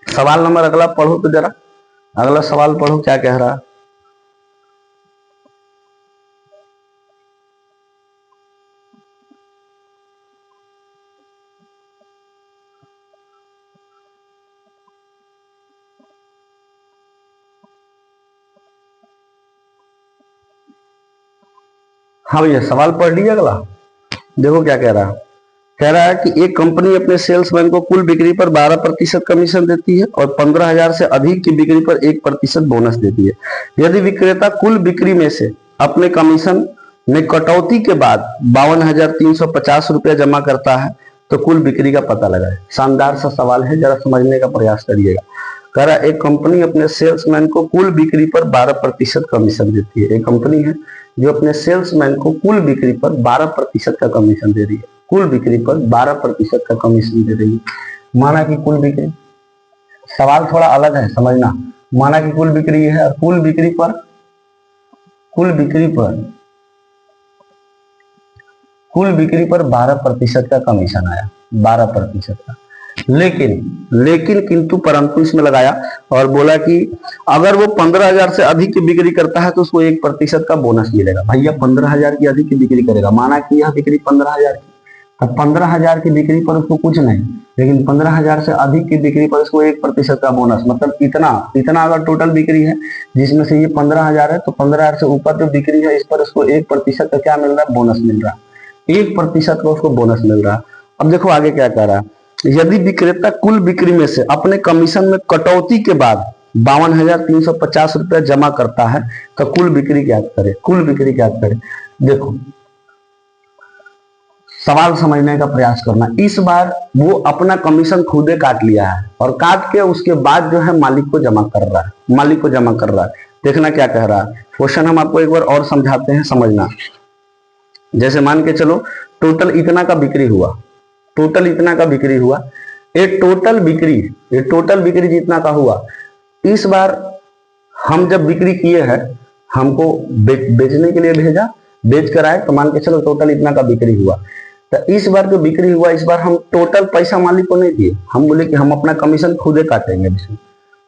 सवाल नंबर अगला पढ़ो तो जरा, अगला सवाल पढ़ो क्या कह रहा है। हाँ भैया सवाल पढ़ लीजिए अगला, देखो क्या कह रहा है। कह रहा है कि एक कंपनी अपने सेल्समैन को कुल बिक्री पर 12% कमीशन देती है और 15,000 से अधिक की बिक्री पर 1% बोनस देती है। यदि विक्रेता कुल बिक्री में से अपने कमीशन में कटौती के बाद 52,350 रुपया जमा करता है तो कुल बिक्री का पता लगाए। शानदार सा सवाल है, जरा समझने का प्रयास करिएगा। कह रहा है एक कंपनी अपने सेल्समैन को कुल बिक्री पर 12% कमीशन देती है। एक कंपनी है जो अपने सेल्समैन को कुल बिक्री पर 12% का कमीशन दे रही है, कुल बिक्री पर 12% का कमीशन दे रही है। माना कि कुल बिक्री, सवाल थोड़ा अलग है समझना। माना कि कुल बिक्री है और कुल बिक्री पर कुल बिक्री पर 12% का कमीशन आया, 12% का। लेकिन किंतु परंतु इसमें लगाया और बोला कि अगर वो 15,000 से अधिक की बिक्री करता है तो उसको 1% का बोनस मिलेगा। भैया 15,000 की अधिक की बिक्री करेगा, माना कि यह बिक्री 15,000 की, तो 15,000 की बिक्री पर उसको कुछ नहीं, लेकिन 15,000 से अधिक की बिक्री पर उसको 1% का बोनस, मतलब इतना अगर टोटल बिक्री है जिसमें से ये 15,000 है, तो 15,000 से ऊपर जो बिक्री है इस पर उसको 1% का क्या मिल रहा है, बोनस मिल रहा है। 1% का उसको बोनस मिल रहा है। अब देखो आगे क्या कह रहा है, यदि विक्रेता कुल बिक्री में से अपने कमीशन में कटौती के बाद 52,350 रुपया जमा करता है तो कुल बिक्री क्या करे, कुल बिक्री क्या करे। देखो सवाल समझने का प्रयास करना। इस बार वो अपना कमीशन खुदे काट लिया है और काट के उसके बाद जो है मालिक को जमा कर रहा है, मालिक को जमा कर रहा है। देखना क्या कह रहा है क्वेश्चन, हम आपको एक बार और समझाते हैं, समझना। जैसे मान के चलो टोटल इतना का बिक्री हुआ, टोटल इतना का बिक्री हुआ, ये टोटल बिक्री जितना का हुआ, इस बार हम जब बिक्री किए हैं, हमको बेचने के लिए भेजा, बेच कर आए, तो मान के चलो टोटल इतना का बिक्री हुआ। तो इस बार जो बिक्री हुआ, इस बार हम टोटल पैसा मालिक को नहीं दिए, हम बोले कि हम अपना कमीशन खुदे काटेंगे।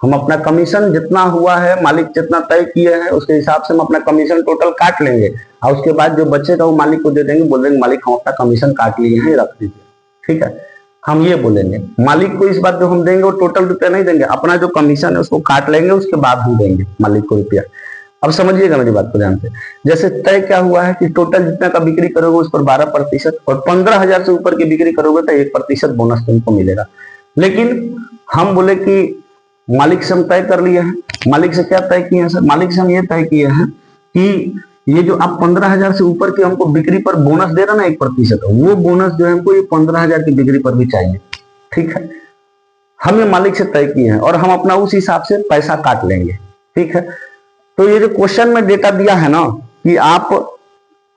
हम अपना कमीशन जितना हुआ है, मालिक जितना तय किए हैं उसके हिसाब से हम अपना कमीशन टोटल काट लेंगे और उसके बाद जो बचेगा वो मालिक को दे देंगे, बोल देंगे मालिक हम अपना कमीशन काट लिए हैं, रख दीजिए। ठीक है, हम ये बोलेंगे। मालिक को इस बार जो हम देंगे वो टोटल रुपया नहीं देंगे, अपना जो कमीशन है उसको काट लेंगे, उसके बाद हम देंगे मालिक को रुपया। अब समझिएगा मेरी बात को ध्यान से। जैसे तय क्या हुआ है कि टोटल जितना का बिक्री करोगे उस पर 12% और 15,000 से ऊपर की बिक्री करोगे तो 1% बोनस तुमको मिलेगा। लेकिन हम बोले कि मालिक से हम तय कर लिए हैं। मालिक से क्या तय किए हैं सर? मालिक से हम ये तय किए हैं कि ये जो आप 15,000 से ऊपर की हमको बिक्री पर बोनस दे रहा ना 1%, वो बोनस जो है हमको ये 15,000 की बिक्री पर भी चाहिए। ठीक है, हम ये मालिक से तय किए हैं और हम अपना उस हिसाब से पैसा काट लेंगे। ठीक है, तो ये जो क्वेश्चन में डेटा दिया है ना कि आप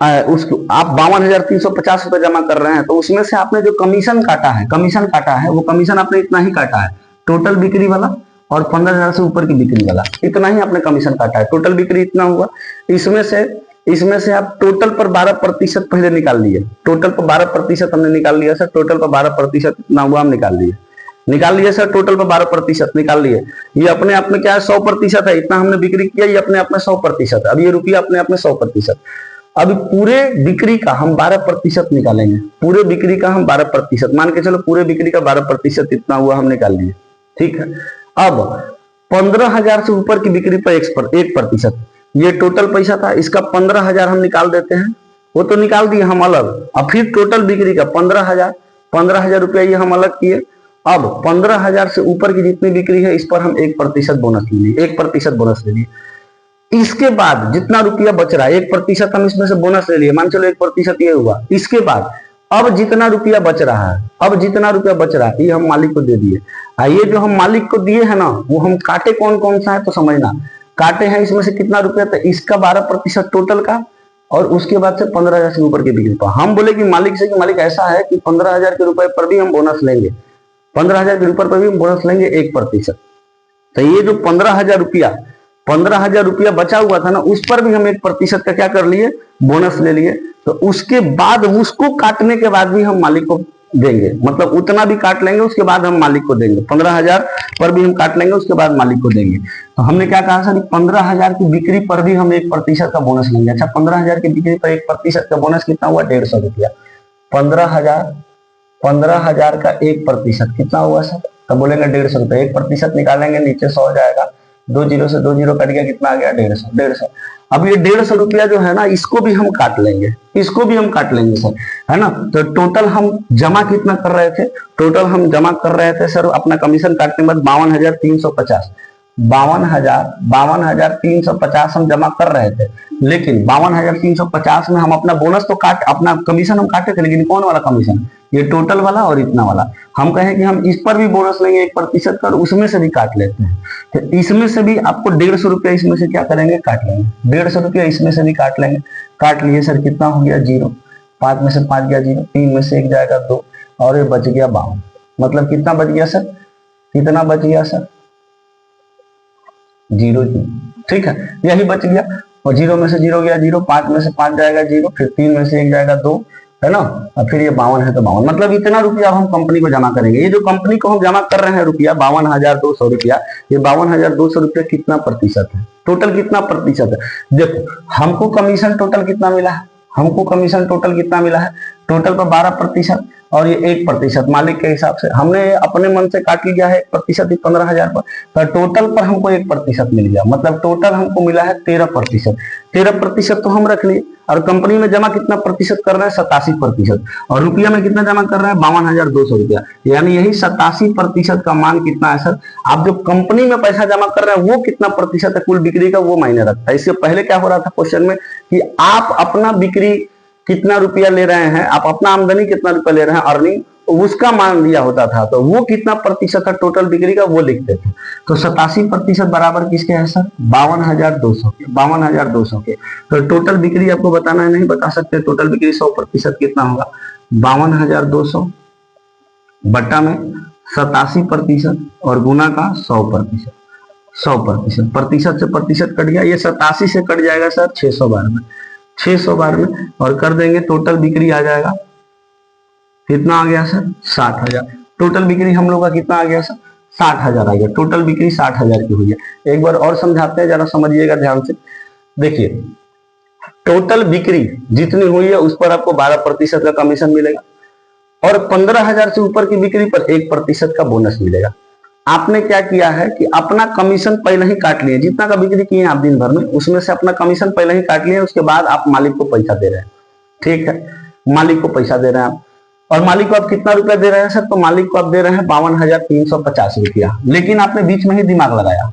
52,350 रुपए जमा कर रहे हैं, तो उसमें से आपने जो कमीशन काटा है वो कमीशन आपने इतना ही काटा है, टोटल बिक्री वाला और 15,000 से ऊपर की बिक्री वाला, इतना ही आपने कमीशन काटा है। टोटल बिक्री इतना हुआ, इसमें से आप टोटल पर 12% पहले निकाल लिए। टोटल पर 12% हमने निकाल लिया सर, टोटल पर 12% इतना हुआ, हम निकाल लिए सर, टोटल पर 12% निकाल लिए। ये अपने आप में क्या है, 100% है, इतना हमने बिक्री किया, ये अपने आप में 100% है। अब ये रुपया अपने आप में 100%। अब पूरे बिक्री का हम 12% निकालेंगे, पूरे बिक्री का हम 12%, मान के चलो पूरे बिक्री का 12% इतना हुआ, हम निकाल लिए। ठीक है, अब 15,000 से ऊपर की बिक्री पर 1%, ये टोटल पैसा था, इसका 15,000 हम निकाल देते हैं, वो तो निकाल दिए हम अलग। अब फिर टोटल बिक्री का 15,000 रुपया ये हम अलग किए। अब 15,000 से ऊपर की जितनी बिक्री है इस पर हम 1% बोनस ले लिए, 1% बोनस ले लिए। इसके बाद जितना रुपया बच रहा है, 1% हम इसमें से बोनस ले लिए, मान चलो 1% ये हुआ। इसके बाद अब जितना रुपया बच रहा है, ये हम मालिक को दे दिए। ये जो हम मालिक को दिए है ना, वो हम काटे कौन कौन सा है तो समझना। काटे हैं इसमें से कितना रुपया, तो इसका 12% टोटल का, और उसके बाद से 15,000 से ऊपर की बिक्री पर। हम बोले कि मालिक से कि मालिक ऐसा है कि 15,000 के रुपए पर भी हम बोनस लेंगे, 15,000 के ऊपर पर भी हम बोनस लेंगे 1%। तो ये जो 15,000 रुपया बचा हुआ था ना, उस पर भी हम 1% का क्या कर लिए, बोनस ले लिए। तो उसके बाद उसको काटने के बाद भी हम मालिक को देंगे, मतलब उतना भी काट लेंगे, उसके बाद हम मालिक को देंगे। 15,000 पर भी हम काट लेंगे, उसके बाद मालिक को देंगे। तो हमने क्या कहा सर, 15,000 की बिक्री पर भी हम 1% का बोनस लेंगे। अच्छा, 15,000 की बिक्री पर 1% का बोनस कितना हुआ, 150 रुपया। 15,000 का 1% कितना हुआ सर, तो बोलेंगे 150 रुपया। 1% निकालेंगे, नीचे 100 जाएगा, 2 जीरो से 2 जीरो कट गया, कितना आ गया, 150। अब ये 150 रुपया जो है ना, इसको भी हम काट लेंगे सर, है ना। तो टोटल हम जमा कितना कर रहे थे, सर अपना कमीशन काटने के बाद 52,350, 52,350 हम जमा कर रहे थे। लेकिन 52,350 में हम अपना बोनस तो अपना कमीशन हम काटे थे, लेकिन कौन वाला कमीशन, ये टोटल वाला और इतना वाला। हम कहें कि हम इस पर भी बोनस लेंगे 1% का, और उसमें से भी काट लेते हैं। तो इसमें से भी आपको 150 रुपया इसमें से क्या करेंगे, काट लेंगे। 150 रुपया इसमें से भी काट लेंगे। काट लिए सर, कितना हो गया, 0। 5 में से 5 गया 0, 3 में से 1 जाएगा 2, और ये बच गया 52। मतलब कितना बच गया सर, 0। ठीक है, यही बच गया। और 0 में से 0 गया 0, 5 में से 5 जाएगा 0, फिर 3 में से 1 जाएगा 2, है ना। और फिर ये 52 है तो 52, मतलब इतना रुपया हम कंपनी को जमा करेंगे। ये जो कंपनी को हम जमा कर रहे हैं रुपया 52,200 रुपया, ये 52,200 रुपया कितना प्रतिशत है, टोटल कितना प्रतिशत है। देखो हमको कमीशन टोटल कितना मिला है, टोटल पर 12% और ये 1% मालिक के हिसाब से हमने अपने मन से काट लिया है 1% 15,000 पर, तो टोटल पर हमको 1% मिल गया, मतलब टोटल हमको मिला है 13%। 13% तो हम रख लिए, और कंपनी में जमा कितना प्रतिशत कर रहे हैं, 87%, और रुपया में कितना जमा कर रहे हैं, 52,200 रुपया, यानी यही 87% का मान कितना है सर। आप जो कंपनी में पैसा जमा कर रहे हैं वो कितना प्रतिशत है कुल बिक्री का, वो मायने रखता है। इससे पहले क्या हो रहा था क्वेश्चन में कि आप अपना बिक्री कितना रुपया ले रहे हैं, आप अपना आमदनी कितना रुपया ले रहे हैं, अर्निंग, उसका मान दिया होता था, तो वो कितना प्रतिशत है टोटल बिक्री का वो लिखते थे। तो 87% बराबर किसके है सर, 52,200 के, 52,200 के। तो टोटल बिक्री आपको बताना है, नहीं बता सकते, टोटल बिक्री 100% कितना होगा, 52,200 बट्टा में 87% और गुना का 100%। 100% प्रतिशत से प्रतिशत कट गया, ये 87 से कट जाएगा सर 600 बार में, 600 बार में, और कर देंगे टोटल बिक्री आ जाएगा कितना आ गया सर, 60,000। टोटल बिक्री हम लोग का कितना आ गया सर, 60,000 आ गया, टोटल बिक्री 60,000 की हुई है। एक बार और समझाते हैं, जरा समझिएगा ध्यान से। देखिए टोटल बिक्री जितनी हुई है उस पर आपको 12% का कमीशन मिलेगा, और 15,000 से ऊपर की बिक्री पर 1% का बोनस मिलेगा। आपने क्या किया है कि अपना कमीशन पहले ही काट लिए, जितना का बिक्री किए आप दिन भर में उसमें से अपना कमीशन पहले ही काट लिए, उसके बाद आप मालिक को पैसा दे रहे हैं, ठीक है, मालिक को पैसा दे रहे हैं आप। और मालिक को आप कितना रुपया दे रहे हैं सर, तो मालिक को आप दे रहे हैं 52,350 रुपया, लेकिन आपने बीच में ही दिमाग लगाया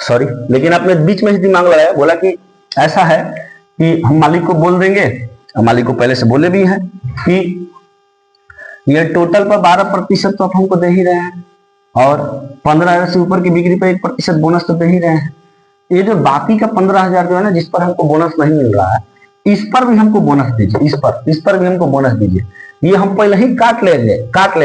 सॉरी, लेकिन आपने बीच में ही दिमाग लगाया, बोला कि ऐसा है कि हम मालिक को बोल देंगे, मालिक को पहले से बोले भी हैं कि ये टोटल पर 12% तो आप हमको दे ही रहे हैं, और 15,000 से ऊपर की बिक्री पर 1% बोनस तो दे ही रहे हैं। ये जो बाकी का 15,000 जो है ना, जिस पर हमको बोनस नहीं मिल रहा है, इस पर भी हमको बोनस दीजिए, इस पर भी हमको बोनस दीजिए। ये हम पहले ही काट ले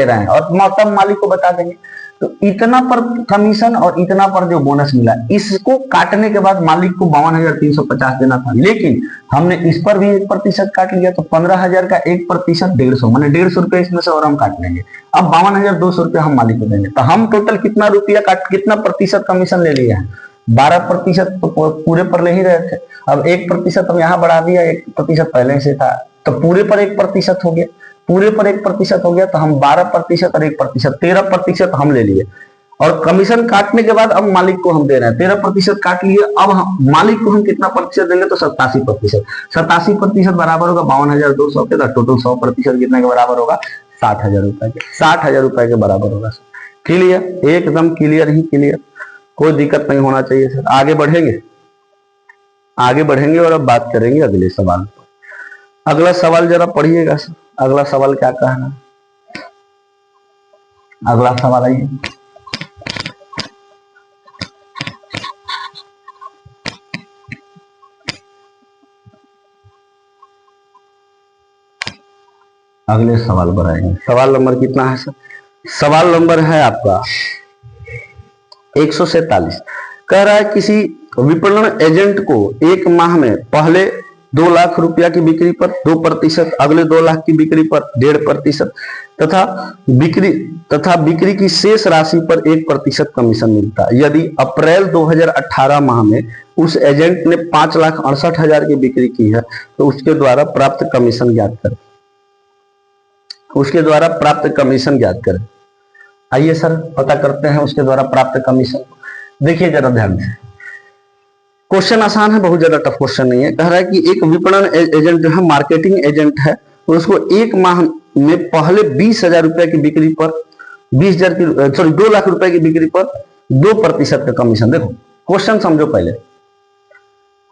रहे हैं, और तब मालिक को बता देंगे। तो इतना पर कमीशन और इतना पर जो बोनस मिला, इसको काटने के बाद मालिक को 52,350 देना था, लेकिन हमने इस पर भी 1% काट लिया, तो 15,000 का 1% 150, माने 150 रुपए इसमें से और हम काट लेंगे। अब 52,200 रुपया हम मालिक को देंगे, तो हम टोटल कितना रुपया कितना प्रतिशत कमीशन ले लिए हैं, 12% तो पूरे पर ले ही रहे थे। अब 1% हम यहाँ बढ़ा दिया, 1% पहले से था, तो पूरे पर 1% हो गया, पूरे पर 1% हो गया, तो हम 12% और 1% 13% हम ले लिए, और कमीशन काटने के बाद अब मालिक को हम दे रहे हैं 13% काट लिए। अब हम मालिक को हम कितना प्रतिशत देंगे, तो 87%। 87% बराबर होगा 52,200 के, तो टोटल 100% कितने के बराबर होगा, 60,000 रुपए के, 60,000 रुपए के बराबर होगा। क्लियर, एकदम क्लियर ही क्लियर, कोई दिक्कत नहीं होना चाहिए सर। आगे बढ़ेंगे और अब बात करेंगे अगले सवाल पर। अगला सवाल जरा पढ़िएगा सर, अगला सवाल क्या कहना है, अगला सवाल आइए। अगले सवाल पर आएंगे। सवाल नंबर कितना है सर, सवाल नंबर है आपका 147। कह रहा है किसी विपणन एजेंट को एक माह में पहले 2 लाख रुपया की बिक्री पर 2%, अगले 2 लाख की बिक्री पर 1.5% तथा बिक्री की शेष राशि पर 1% कमीशन मिलता है। यदि अप्रैल 2018 माह में उस एजेंट ने 5,68,000 की बिक्री की है, तो उसके द्वारा प्राप्त कमीशन ज्ञात करें। उसके द्वारा प्राप्त कमीशन ज्ञात करें। आइए सर पता करते हैं उसके द्वारा प्राप्त कमीशन। देखिए जरा ध्यान से, क्वेश्चन आसान है, बहुत ज्यादा टफ क्वेश्चन नहीं है। कह रहा है कि एक विपणन एजेंट जो है, मार्केटिंग एजेंट है, उसको एक माह में पहले 20,000 रुपए की बिक्री पर 2 लाख रुपए की बिक्री पर 2% का कमीशन। देखो क्वेश्चन समझो पहले,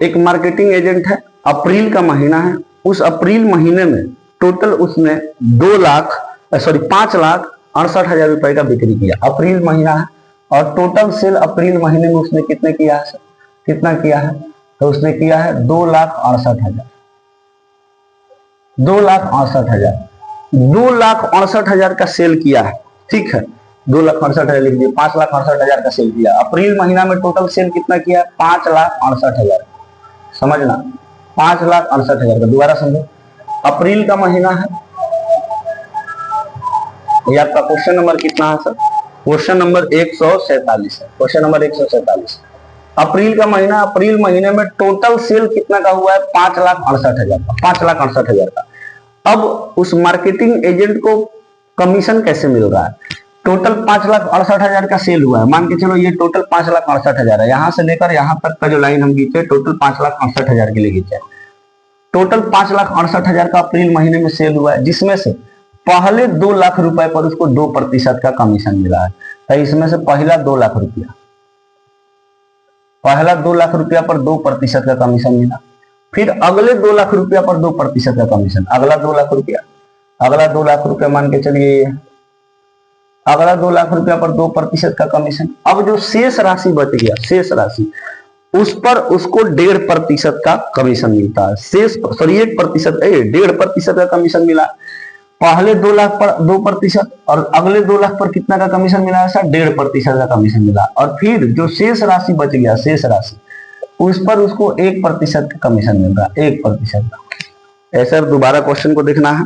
एक मार्केटिंग एजेंट है, अप्रैल का महीना है, उस अप्रैल महीने में टोटल उसने 5,68,000 रुपए का बिक्री किया, अप्रैल महीना है, और टोटल सेल अप्रैल महीने में उसने कितने किया है, कितना किया है, तो उसने किया है 2,68,000, 2,68,000, 2,68,000 का सेल किया है, ठीक है, 2,68,000 लिख दिए, 5,68,000 का सेल किया। अप्रैल महीना में टोटल सेल कितना किया, 5,68,000, समझना 5,68,000 का। दोबारा समझो, अप्रैल का महीना है, ये आपका क्वेश्चन नंबर कितना है सर, क्वेश्चन नंबर 147 है, क्वेश्चन नंबर 147। अप्रैल का महीना, अप्रैल महीने में टोटल सेल कितना का हुआ है? 5,68,000 का, 5,68,000 का। अब उस मार्केटिंग एजेंट को कमीशन कैसे मिल रहा है? टोटल 5,68,000 का सेल हुआ है, मान के चलो ये टोटल 5,68,000 है, यहां से लेकर यहां तक का जो लाइन हम खींचे टोटल 5,68,000 के लिए खींचे। टोटल 5,68,000 का अप्रैल महीने में सेल हुआ है, जिसमें से पहले 2 लाख रुपए पर उसको 2% का कमीशन मिला है। तो इसमें से पहला 2 लाख रुपया, पहला 2 लाख रुपया पर 2% का कमीशन मिला। फिर अगले 2 लाख रुपया पर 2% का कमीशन, अगला 2 लाख रुपया, अगला 2 लाख रुपया मान के चलिए, अगला 2 लाख रुपया पर 2% का कमीशन। अब जो शेष राशि बच गया, शेष राशि, उस पर उसको 1.5% का कमीशन मिलता है। शेष सॉरी 1%, 1.5% का कमीशन मिला। पहले 2 लाख पर 2% और अगले 2 लाख पर कितना का कमीशन मिला है सर? 1.5% का कमीशन मिला। और फिर जो शेष राशि बच गया, शेष राशि, उस पर उसको 1% का कमीशन मिल रहा है, 1% का। ऐसा दोबारा क्वेश्चन को देखना है।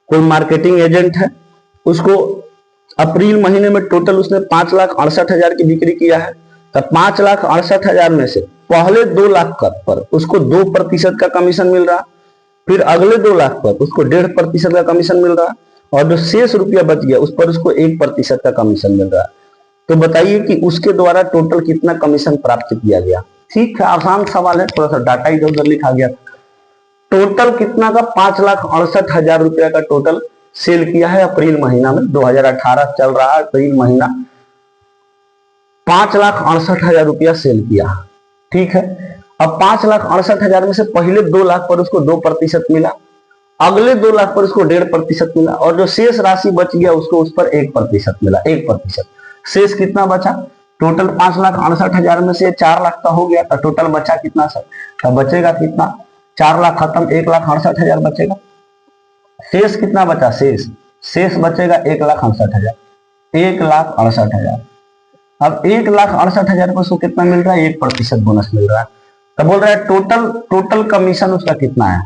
कोई मार्केटिंग एजेंट है, उसको अप्रैल महीने में टोटल उसने 5,68,000 की बिक्री किया है। तो 5,68,000 में से पहले 2 लाख पर उसको 2% का कमीशन मिल रहा, फिर अगले 2 लाख पर उसको 1.5% का कमीशन मिल रहा, और जो शेष रुपया बच गया उस पर उसको 1% का कमीशन मिल रहा। तो बताइए कि उसके द्वारा टोटल कितना कमीशन प्राप्त किया गया? ठीक है, आसान सवाल है, थोड़ा सा डाटा इधर उधर लिखा गया। टोटल कितना का? 5,68,000 रुपया का टोटल सेल किया है अप्रैल महीना में। 2018 चल रहा है, अप्रैल महीना 5,68,000 रुपया सेल किया। ठीक है, अब 5,68,000 में से पहले 2 लाख पर उसको 2% मिला, अगले 2 लाख पर उसको 1.5% मिला, और जो शेष राशि बच गया उसको उस पर 1% मिला, 1%। शेष कितना बचा? टोटल 5,68,000 में से 4 लाख का हो गया, तो टोटल बचा कितना सर? तो बचेगा कितना? 4 लाख खत्म, 1,68,000 बचेगा। शेष कितना बचा? शेष बचेगा 1,68,000, 1,68,000। अब 1,68,000 को उसको कितना मिल रहा है? 1% बोनस मिल रहा है। तो बोल रहा है टोटल कमीशन उसका कितना है?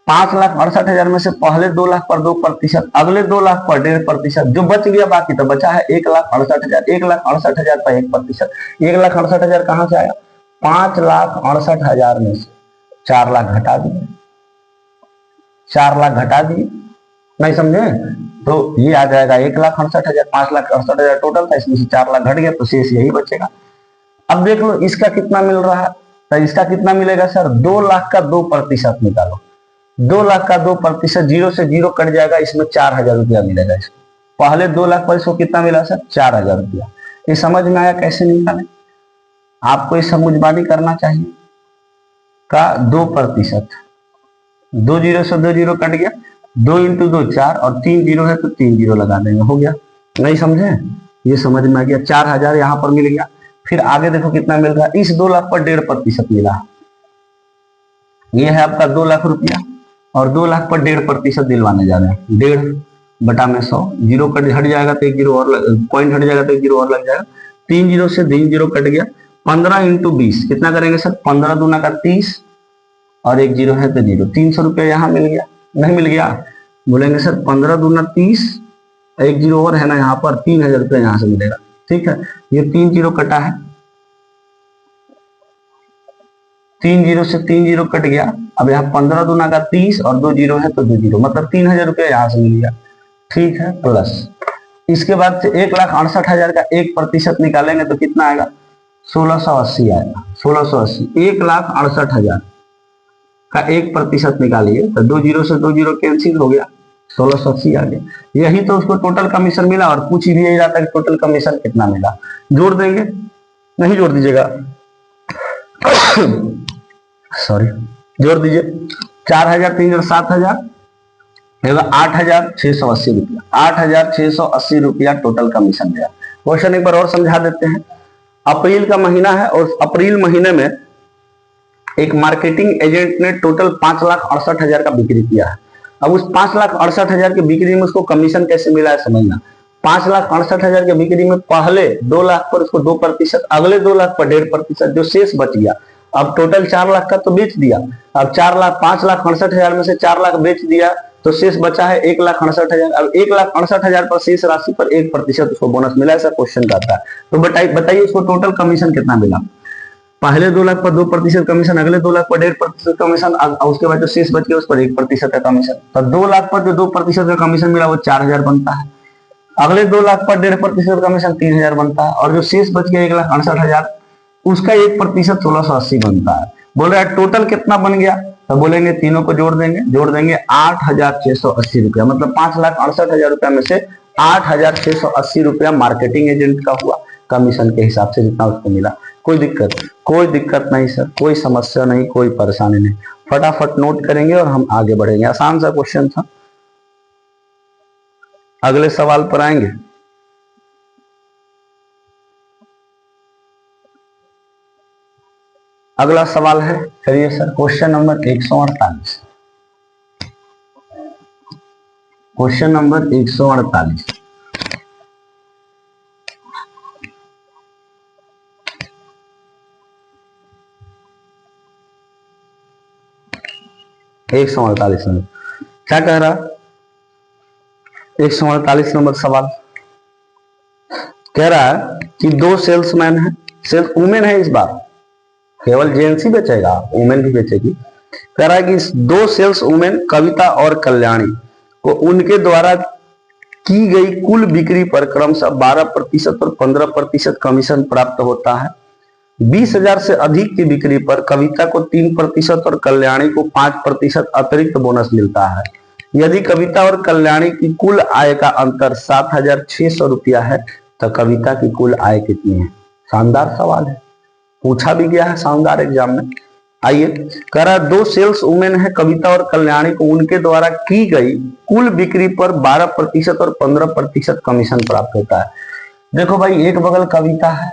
5,68,000 में से पहले 2 लाख पर 2%, अगले 2 लाख पर 1.5%, जो बच गया बाकी तो बचा है 1,68,000। 1,68,000 पर 1%, 1,68,000 कहां से आया? 5,68,000 में से 4 लाख घटा दिए, 4 लाख घटा दिए, नहीं समझे? तो ये आ जाएगा 1,68,000, 5,68,000 टोटल था, इसमें से 4 लाख घट गया तो शेष यही बचेगा। अब देख लो इसका कितना मिल रहा है, तो इसका कितना मिलेगा सर? 2 लाख का 2% निकालो, 2 लाख का 2%, 0 से 0 कट जाएगा, इसमें 4,000 रुपया मिलेगा इसको। पहले 2 लाख पर इसको कितना मिला सर? 4,000 रुपया। ये समझ में आया कैसे निकाले? आपको ये समझबानी करना चाहिए। का 2%, 2 0 से 2 0 कट गया, 2 × 2 4, और 3 0 है तो 3 0 लगा देंगे, हो गया। नहीं समझे? ये समझ में आ गया। 4,000 यहां पर मिल गया। फिर आगे देखो कितना मिल रहा है, इस 2 लाख पर 1.5% मिला। ये है आपका 2 लाख रुपया, और 2 लाख पर 1.5% दिलवाने जा रहे हैं। 1.5/100, 0 कट हट जाएगा तो 1 0 और पॉइंट हट जाएगा तो 1 0 और लग जाएगा। 3 0 से 3 0 कट गया। 15 × 20 कितना करेंगे सर? 15 दूना का 30, और 1 0 है तो 0। 300 रुपया यहाँ मिल गया, नहीं मिल गया? बोलेंगे सर 15 दूना 30, 1 0 और है ना यहाँ पर, 3,000 रुपया यहाँ से मिलेगा। ठीक है, ये 3 0 कटा है, 3 0 से 3 0 कट गया। अब यहाँ 15 दूना का 30 और 2 0 है तो 2 0, मतलब 3,000 रुपया यहाँ से मिल गया। ठीक है, प्लस इसके बाद से 1,68,000 का 1% निकालेंगे तो कितना आएगा? 1,680 आएगा। 1,680, 1,68,000 का 1% निकालिए तो 2 0 से 2 0 कैंसिल हो गया, 1,680 आ गया। यही तो उसको टोटल कमीशन मिला, और पूछ भी यही जाता है कि टोटल कमीशन कितना मिला। जोड़ देंगे, नहीं जोड़ दीजिएगा सॉरी, जोड़ दीजिए। 4,000 3 0 7,000, 8,680 रुपया, 8,680 रुपया टोटल कमीशन दिया। क्वेश्चन एक बार और समझा देते हैं। अप्रैल का महीना है, और अप्रैल महीने में एक मार्केटिंग एजेंट ने टोटल 5,68,000 का बिक्री किया है। अब उस 5,68,000 की बिक्री में उसको कमीशन कैसे मिला है समझना। 5,68,000 की बिक्री में पहले 2 लाख पर उसको 2%, अगले 2 लाख पर 1.5%, जो शेष बच गया। अब टोटल 4 लाख का तो बेच दिया। अब 5,68,000 में से 4 लाख बेच दिया तो शेष बचा है 1,68,000। अब 1,68,000 पर शेष राशि पर 1% उसको बोनस मिला, ऐसा क्वेश्चन का आता है। तो बताइए उसको टोटल कमीशन कितना मिला। पहले 2 लाख पर 2% कमीशन, अगले 2 लाख पर 1.5% कमीशन, उसके बाद जो शेष बच गया उस पर 1% का कमीशन। तो 2 लाख पर जो 2% का कमीशन मिला वो 4,000 बनता है, अगले 2 लाख पर 1.5% कमीशन 3,000 बनता है, और जो शेष बच गया 1,68,000 उसका 1% 1,680 बनता है। बोल रहा है टोटल कितना बन गया, तो बोलेंगे तीनों को जोड़ देंगे 8,680 रुपया, मतलब 5,68,000 रुपया में से 8,680 रुपया मार्केटिंग एजेंट का हुआ कमीशन के हिसाब से जितना उसको मिला। कोई दिक्कत नहीं सर, कोई समस्या नहीं, कोई परेशानी नहीं, फटाफट नोट करेंगे और हम आगे बढ़ेंगे। आसान सा क्वेश्चन था। अगले सवाल पर आएंगे। अगला सवाल है, चलिए sir question number 148। Question number 148। Number क्या कह रहा, 148 नंबर सवाल कह रहा है कि 2 सेल्समैन है, सेल्स वुमेन है, इस बार केवल जेंट्स ही बेचेगा, वुमेन भी बेचेगी। कह रहा है कि 2 सेल्स वुमेन कविता और कल्याणी को उनके द्वारा की गई कुल बिक्री पर क्रमशः 12% और 15% कमीशन प्राप्त होता है। 20,000 से अधिक की बिक्री पर कविता को 3% और कल्याणी को 5% अतिरिक्त बोनस मिलता है। यदि कविता और कल्याणी की कुल आय का अंतर 7,600 रुपया है तो कविता की कुल आय कितनी है? शानदार सवाल है, पूछा भी गया है शानदार एग्जाम में। आइए, कह रहा 2 सेल्स वुमेन है कविता और कल्याणी को उनके द्वारा की गई कुल बिक्री पर 12% और 15% कमीशन प्राप्त होता है। देखो भाई, एक बगल कविता है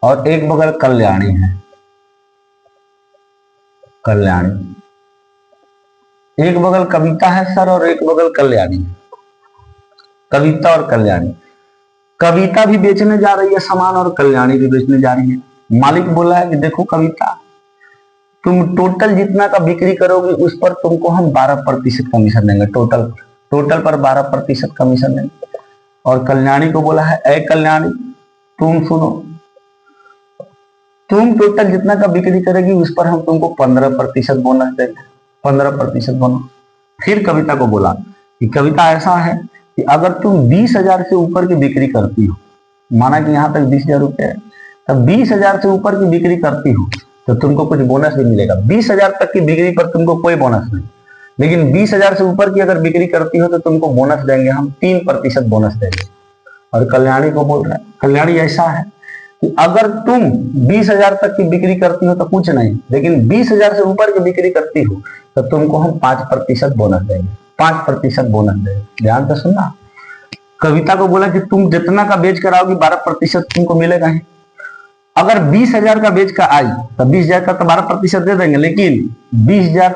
और एक बगल कल्याणी है। एक बगल कविता है सर और एक बगल कल्याणी है। कविता और कल्याणी, कविता भी बेचने जा रही है सामान और कल्याणी भी बेचने जा रही है। मालिक बोला है कि देखो कविता, तुम टोटल जितना का बिक्री करोगे उस पर तुमको हम 12% कमीशन देंगे, टोटल पर 12% कमीशन देंगे। और कल्याणी को बोला है, ऐ कल्याणी तुम सुनो, तुम टोटल जितना का बिक्री करेगी उस पर हम तुमको 15% बोनस देंगे, 15% बोनस। फिर कविता को बोला कि कविता ऐसा है कि अगर तुम 20,000 से ऊपर की बिक्री करती हो, माना कि यहाँ तक 20,000 रुपये है, तब 20,000 से ऊपर की बिक्री करती हो तो तुमको कुछ बोनस भी मिलेगा। 20,000 तक की बिक्री पर तुमको कोई बोनस नहीं, लेकिन 20,000 से ऊपर की अगर बिक्री करती हो तो तुमको बोनस देंगे, हम 3% बोनस देंगे। और कल्याणी को बोल रहा है, कल्याणी ऐसा है कि अगर तुम 20,000 तक की बिक्री करती हो तो कुछ नहीं, लेकिन 20,000 से ऊपर की बिक्री करती हो तो तुमको हम 5% बोनस देंगे, 5% बोनस देंगे। ध्यान से सुनना, कविता को बोला कि तुम जितना का बेच कर आओगी 12% तुमको मिलेगा ही। अगर 20,000 का बेच का आई तो 20,000 का तो 12% दे देंगे, लेकिन 20,000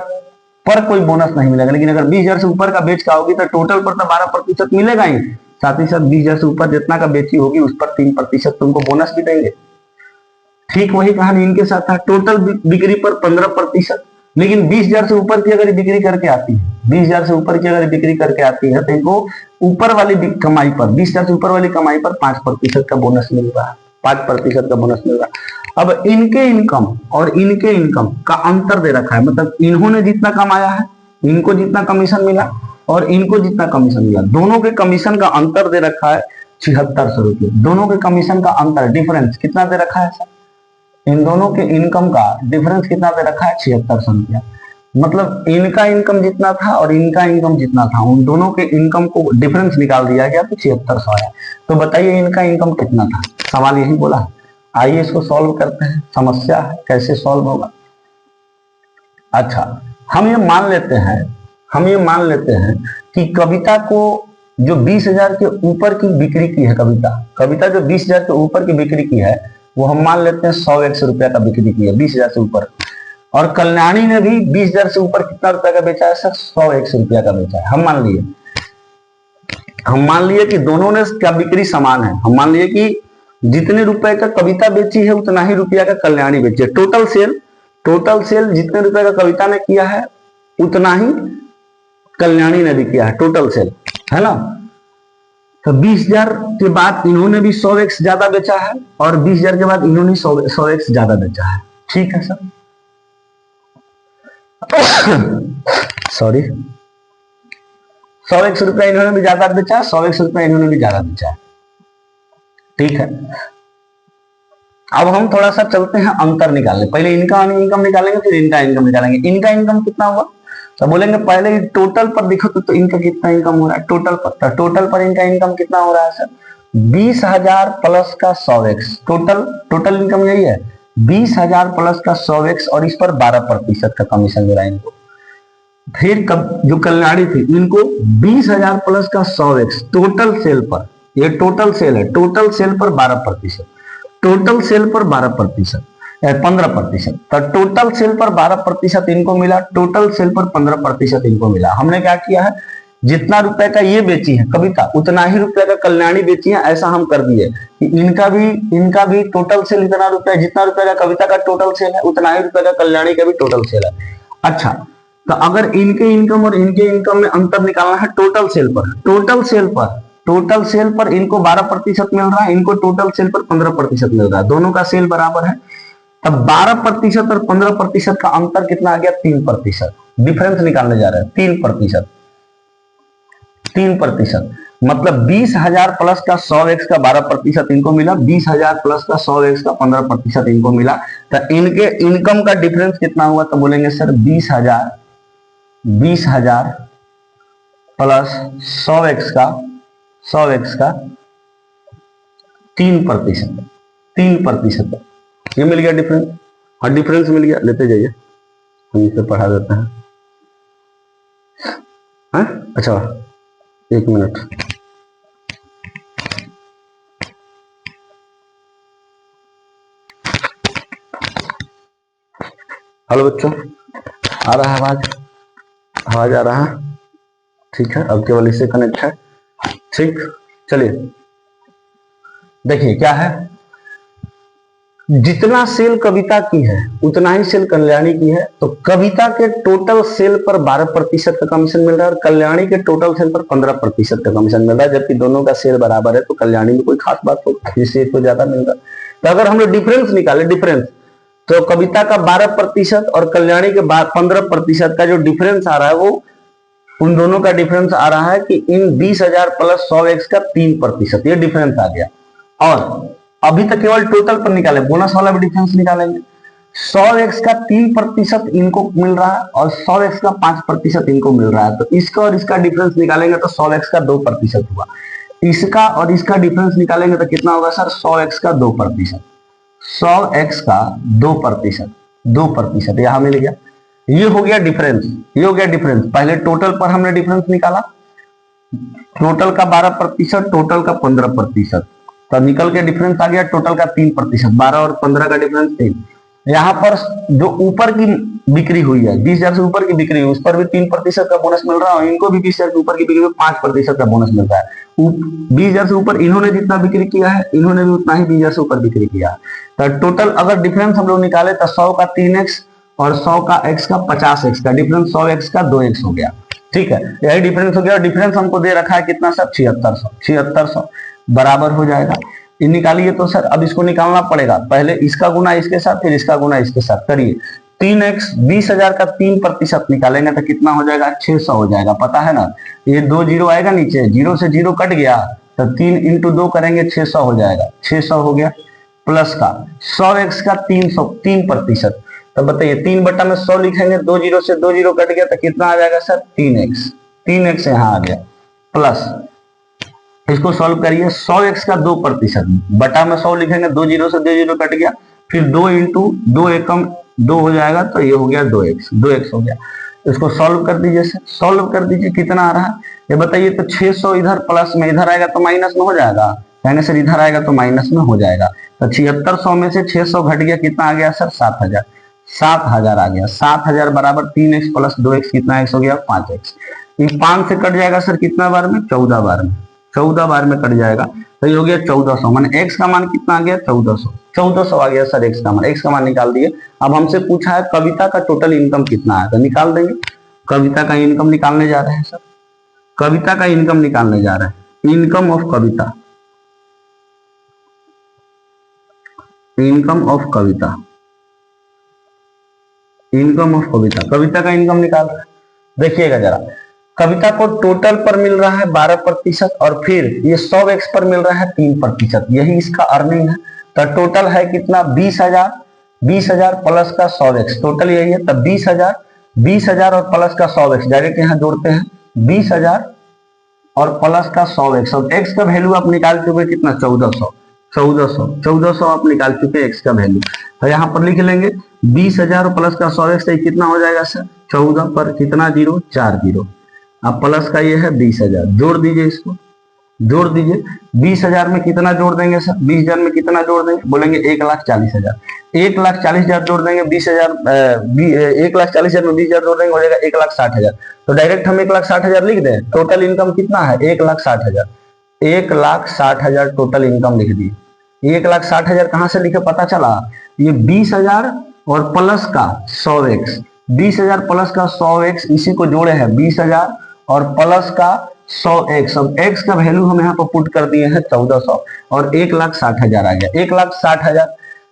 पर कोई बोनस नहीं मिलेगा। लेकिन अगर 20,000 से ऊपर का बेच का होगी तो टोटल पर तो 12% मिलेगा ही, साथ ही साथ 20,000 से ऊपर जितना का बेची होगी उस पर 3% तुमको बोनस भी देंगे। ठीक वही कहानी इनके साथ है, टोटल बिक्री पर 15%, लेकिन 20,000 से ऊपर की अगर बिक्री करके आती है, 20,000 से ऊपर की अगर बिक्री करके आती है तो इनको ऊपर वाली कमाई पर, 20,000 से ऊपर वाली कमाई पर 5% का बोनस मिल रहा है, 5% का बोनस मिल रहा है। अब इनके इनकम और इनके इनकम का अंतर दे रखा है, मतलब इन्होंने जितना कमाया है, इनको जितना कमीशन मिला और इनको जितना कमीशन मिला, दोनों के कमीशन का अंतर दे रखा है 7,600 रुपये। दोनों के कमीशन का अंतर, डिफरेंस कितना दे रखा है सर? इन दोनों के इनकम का डिफरेंस कितना दे रखा है? 7,600 रुपया। मतलब इनका इनकम जितना था और इनका इनकम जितना था, उन दोनों के इनकम को डिफरेंस निकाल दिया गया तो 7,600 आया। तो बताइए इनका इनकम कितना था? सवाल यही बोला है। आइए इसको सॉल्व करते हैं, समस्या है कैसे सॉल्व होगा। अच्छा, हम ये मान लेते हैं कि कविता को जो 20,000 के ऊपर की बिक्री की है, कविता जो 20,000 के ऊपर की बिक्री की है वो हम मान लेते हैं 100 रुपया का बिक्री की है, 20,000 से ऊपर। और कल्याणी ने भी 20,000 से ऊपर कितना रुपया का बेचा है सर? 100 रुपया का बेचा है। हम मान लिए कि दोनों ने क्या बिक्री समान है। हम मान लिए कि जितने रुपए का कविता बेची है उतना ही रुपया का कल्याणी बेची है। टोटल सेल जितने रुपए का कविता ने किया है उतना ही कल्याणी ने भी किया है, टोटल सेल, है ना। तो 20,000 के बाद इन्होंने भी 100x ज्यादा बेचा है और 20,000 के बाद इन्होंने 100x ज्यादा बेचा है। ठीक है सर, सॉरी, 100x रुपया इन्होंने भी ज्यादा बेचा, 100x रुपया इन्होंने भी ज्यादा बेचा। ठीक है, अब हम थोड़ा सा चलते हैं अंतर निकालने। पहले इनका इनकम निकालेंगे, फिर इनका इनकम निकालेंगे। इनका इनकम कितना हुआ तो बोलेंगे पहले टोटल पर देखो तो इनका कितना इनकम हो रहा है टोटल पर। तो टोटल पर इनका इनकम कितना हो रहा है सर, 20,000 प्लस का 100x। टोटल इनकम यही है, 20,000 प्लस का 100x और इस पर 12% का कमीशन मिला इनको। फिर जो कल्याणी थी इनको 20,000 प्लस का 100x टोटल सेल पर, ये टोटल सेल है, टोटल सेल पर 12%, टोटल सेल पर 12%, 15%। तो टोटल सेल पर 12% इनको मिला, टोटल सेल पर 15% इनको मिला। हमने क्या किया है, जितना रुपए का ये बेची है कविता उतना ही रुपए का कल्याणी बेची है, ऐसा हम कर दिए कि इनका भी टोटल सेल इतना रुपए, जितना रुपए का कविता का टोटल सेल है उतना ही रुपए का कल्याणी का भी टोटल सेल है। अच्छा, तो अगर इनके इनकम और इनके इनकम में अंतर निकालना है टोटल सेल पर, टोटल सेल पर इनको 12% मिल रहा है, इनको टोटल सेल पर 15% मिल रहा है, दोनों का सेल बराबर है। तब 12% और 15% का अंतर कितना आ गया, 3%। डिफरेंस निकालने जा रहे हैं 3%, 3%। मतलब 20,000 प्लस का 100x का 12% इनको मिला, 20,000 प्लस का 100x का 15% इनको मिला। तो इनके इनकम का डिफरेंस कितना हुआ तो बोलेंगे सर 20,000 प्लस 100x का 3%। ये मिल गया डिफरेंस, और डिफरेंस मिल गया, लेते जाइए हम इसे पढ़ा देते हैं। अच्छा, एक मिनट, हेलो बच्चों, आ रहा है आवाज आ रहा है? ठीक है, अब केवल इससे कनेक्ट है। ठीक, चलिए देखिए क्या है, जितना सेल कविता की है उतना ही सेल कल्याणी की है। तो कविता के टोटल सेल पर 12% का कमीशन मिल रहा है और कल्याणी के टोटल सेल पर 15% का कमीशन मिल रहा है, जबकि दोनों का सेल बराबर है। तो कल्याणी में कोई खास बात होगा, जिससे इसको ज्यादा मिल रहा है। तो अगर हम लोग डिफरेंस निकाले, डिफरेंस तो कविता का 12% और कल्याणी के 15% का जो डिफरेंस आ रहा है वो उन दोनों का डिफरेंस आ रहा है कि इन 20,000 प्लस 100x का 3%, ये डिफरेंस आ गया। और अभी तक केवल टोटल पर निकाले, बोनस वाला भी डिफरेंस निकालेंगे। 100x का 3% इनको मिल रहा है और 100x का 5% इनको मिल रहा है। तो इसका और इसका डिफरेंस निकालेंगे तो 100x का 2% हुआ, इसका और इसका डिफरेंस निकालेंगे तो कितना होगा सर, 100x का 2%, 100x का 2% यहां मिल गया। ये हो गया डिफरेंस, ये हो गया डिफरेंस। पहले टोटल पर हमने डिफरेंस निकाला, टोटल का 12%, टोटल का 15%, तो निकल के डिफरेंस आ गया टोटल का 3%, 12 और 15 का डिफरेंस 3। यहाँ पर जो ऊपर की बिक्री हुई है, 20,000 से ऊपर की बिक्री हुई, उस पर भी 3% का बोनस मिल रहा है, इनको भी 20,000 से ऊपर की बिक्री में 5% का बोनस मिल रहा है। 20,000 से ऊपर इन्होंने जितना बिक्री किया है, इन्होंने भी उतना ही 20,000 से ऊपर बिक्री किया है। तो टोटल अगर डिफरेंस हम लोग निकाले तो 100 का 3x और 100 का x का 50x का डिफरेंस 100x का 2x हो गया। ठीक है, यही डिफरेंस हो गया। डिफरेंस हमको दे रखा है कितना सर, 7600 बराबर हो जाएगा। ये निकालिए तो सर अब इसको निकालना पड़ेगा, पहले इसका गुना इसके साथ, फिर इसका गुना इसके साथ करिए। 3x 20,000 का 3% निकालेंगे तो कितना हो जाएगा, 600 हो जाएगा। पता है ना, ये 2 जीरो आएगा नीचे, 0 से 0 कट गया तो 3 इंटू 2 करेंगे 600 हो जाएगा, 600 हो गया। प्लस का 100x का 3%, तो बताइए 3 बटा में 100 लिखेंगे, 2 जीरो से 2 जीरो कट गया तो कितना आ जाएगा सर, 3x यहाँ आ गया। प्लस इसको सॉल्व करिए, 100x का 2% बटा में 100 लिखेंगे, 2 जीरो से 2 जीरो कट गया, फिर 2 इंटू 2 एकम 2 हो जाएगा, तो ये हो गया 2x हो गया। इसको सॉल्व कर दीजिए सर, सॉल्व कर दीजिए, कितना आ रहा है ये बताइए। तो 600 इधर प्लस में, इधर आएगा तो माइनस में हो जाएगा, यानी सर इधर आएगा तो माइनस में हो जाएगा। तो 7600 में से 600 घट गया, कितना आ गया सर, 7,000 आ गया। 7,000 बराबर 3x प्लस 2x, कितना x हो गया, 5x। 5 से कट जाएगा सर कितना बार में, 14 बार में, 14 बार में कट जाएगा, तो ये हो गया 1400। माने x का मान कितना आ गया, 1400 आ गया सर x का मान। x का मान निकाल दिए। अब हमसे पूछा है कविता का टोटल इनकम कितना है, तो निकाल देंगे। कविता का इनकम निकालने जा रहे हैं सर, कविता का इनकम निकालने जा रहे हैं। Income of Kavita, income of Kavita, income of Kavita, Kavita का इनकम निकाल रहा है। देखिएगा जरा, कविता को टोटल पर मिल रहा है 12% और फिर ये 100x पर मिल रहा है 3%, यही इसका अर्निंग है। तो टोटल है कितना, 20,000, 20,000 प्लस का 100x, टोटल यही है। तब 20,000, 20,000 और प्लस का 100x, डायरेक्ट यहाँ जोड़ते हैं, 20,000 और प्लस का 100x, और x का वैल्यू आप निकाल चुके कितना, 1400, 1400 आप निकाल चुके x का वैल्यू। तो यहाँ पर लिख लेंगे 20,000 प्लस का 100x, तो कितना हो जाएगा सर, 14 पर कितना जीरो, 4 जीरो। अब प्लस का ये है 20,000, जोड़ दीजिए, इसको जोड़ दीजिए। 20,000 में कितना जोड़ देंगे सर, 20,000 में कितना जोड़ देंगे, बोलेंगे 1,40,000, 1,40,000 जोड़ देंगे, 20,000 1,40,000 में 20,000 जोड़ देंगे, हो जाएगा 1,60,000। तो डायरेक्ट हम 1,60,000 लिख दें। टोटल इनकम कितना है, 1,60,000, 1,60,000 टोटल इनकम लिख दिए। 1,60,000 कहां से लिखे, पता चला, ये 20,000 और प्लस का 100x, 20,000 प्लस का 100x, इसी को जोड़े हैं 20,000 और प्लस का 100x। अब x का वैल्यू हम यहाँ पर पुट कर दिए हैं 1400 और 1,60,000 आ गया, 1,60,000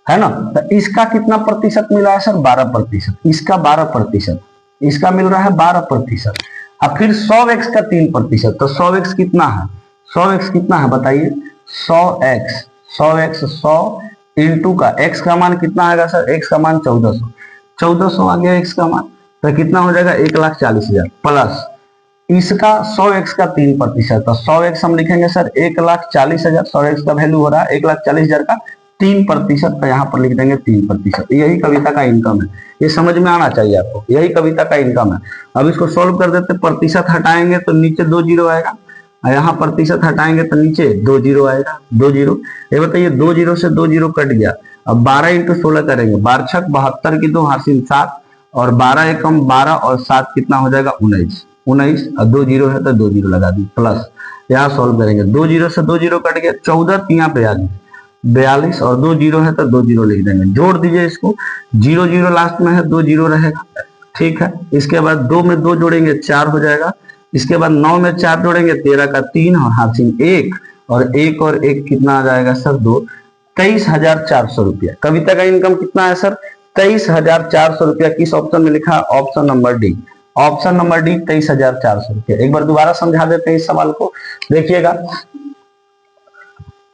है ना। तो इसका कितना प्रतिशत मिला है सर, 12%, इसका 12%, इसका मिल रहा है 12%। अब फिर 100x का 3%, तो 100x कितना है, 100x कितना है बताइए, 100x 100 इंटू का x का मान कितना आएगा सर, x का मान 1400, 1400 आ गया x का मान। तो कितना हो जाएगा, 1,40,000 प्लस इसका 100x का 3%, तो 100x हम लिखेंगे सर 1,40,000, 100x का वैल्यू हो रहा है 1,40,000 का 3%, तो यहाँ पर लिख देंगे 3%। यही कविता का इनकम है, ये समझ में आना चाहिए आपको, यही कविता का इनकम है। अब इसको सॉल्व कर देते, प्रतिशत हटाएंगे तो नीचे 2 जीरो आएगा, यहाँ प्रतिशत हटाएंगे तो नीचे 2 जीरो आएगा, 2 जीरो। ये बताइए 2 जीरो से 2 जीरो कट गया। अब 12 इंटू 16 करेंगे, 12 छक 72 की 2 हासिल 7 और 12 एकम 12 और 7 कितना हो जाएगा, 19, 19 और 2 जीरो है तो 2 जीरो लगा दी, प्लस यहाँ सॉल्व करेंगे, 2 जीरो से 2 जीरो कट गया, 14 3 42, 42 और 2 जीरो है तो 2 जीरो लिख देंगे, जोड़ दीजिए इसको, 0 0 लास्ट में है, 2 जीरो रहेगा, ठीक है। इसके बाद 2 में 2 जोड़ेंगे 4 हो जाएगा, इसके बाद 9 में 4 जोड़ेंगे 13 का 3 और हासिल 1 और 1 और 1 कितना आ जाएगा सर, 2, 23,400 रुपया। कविता का इनकम कितना है सर, 23,400 रुपया। किस ऑप्शन में लिखा, option number D, option number D 23,400 रुपया। एक बार दोबारा समझा देते हैं इस सवाल को, देखिएगा।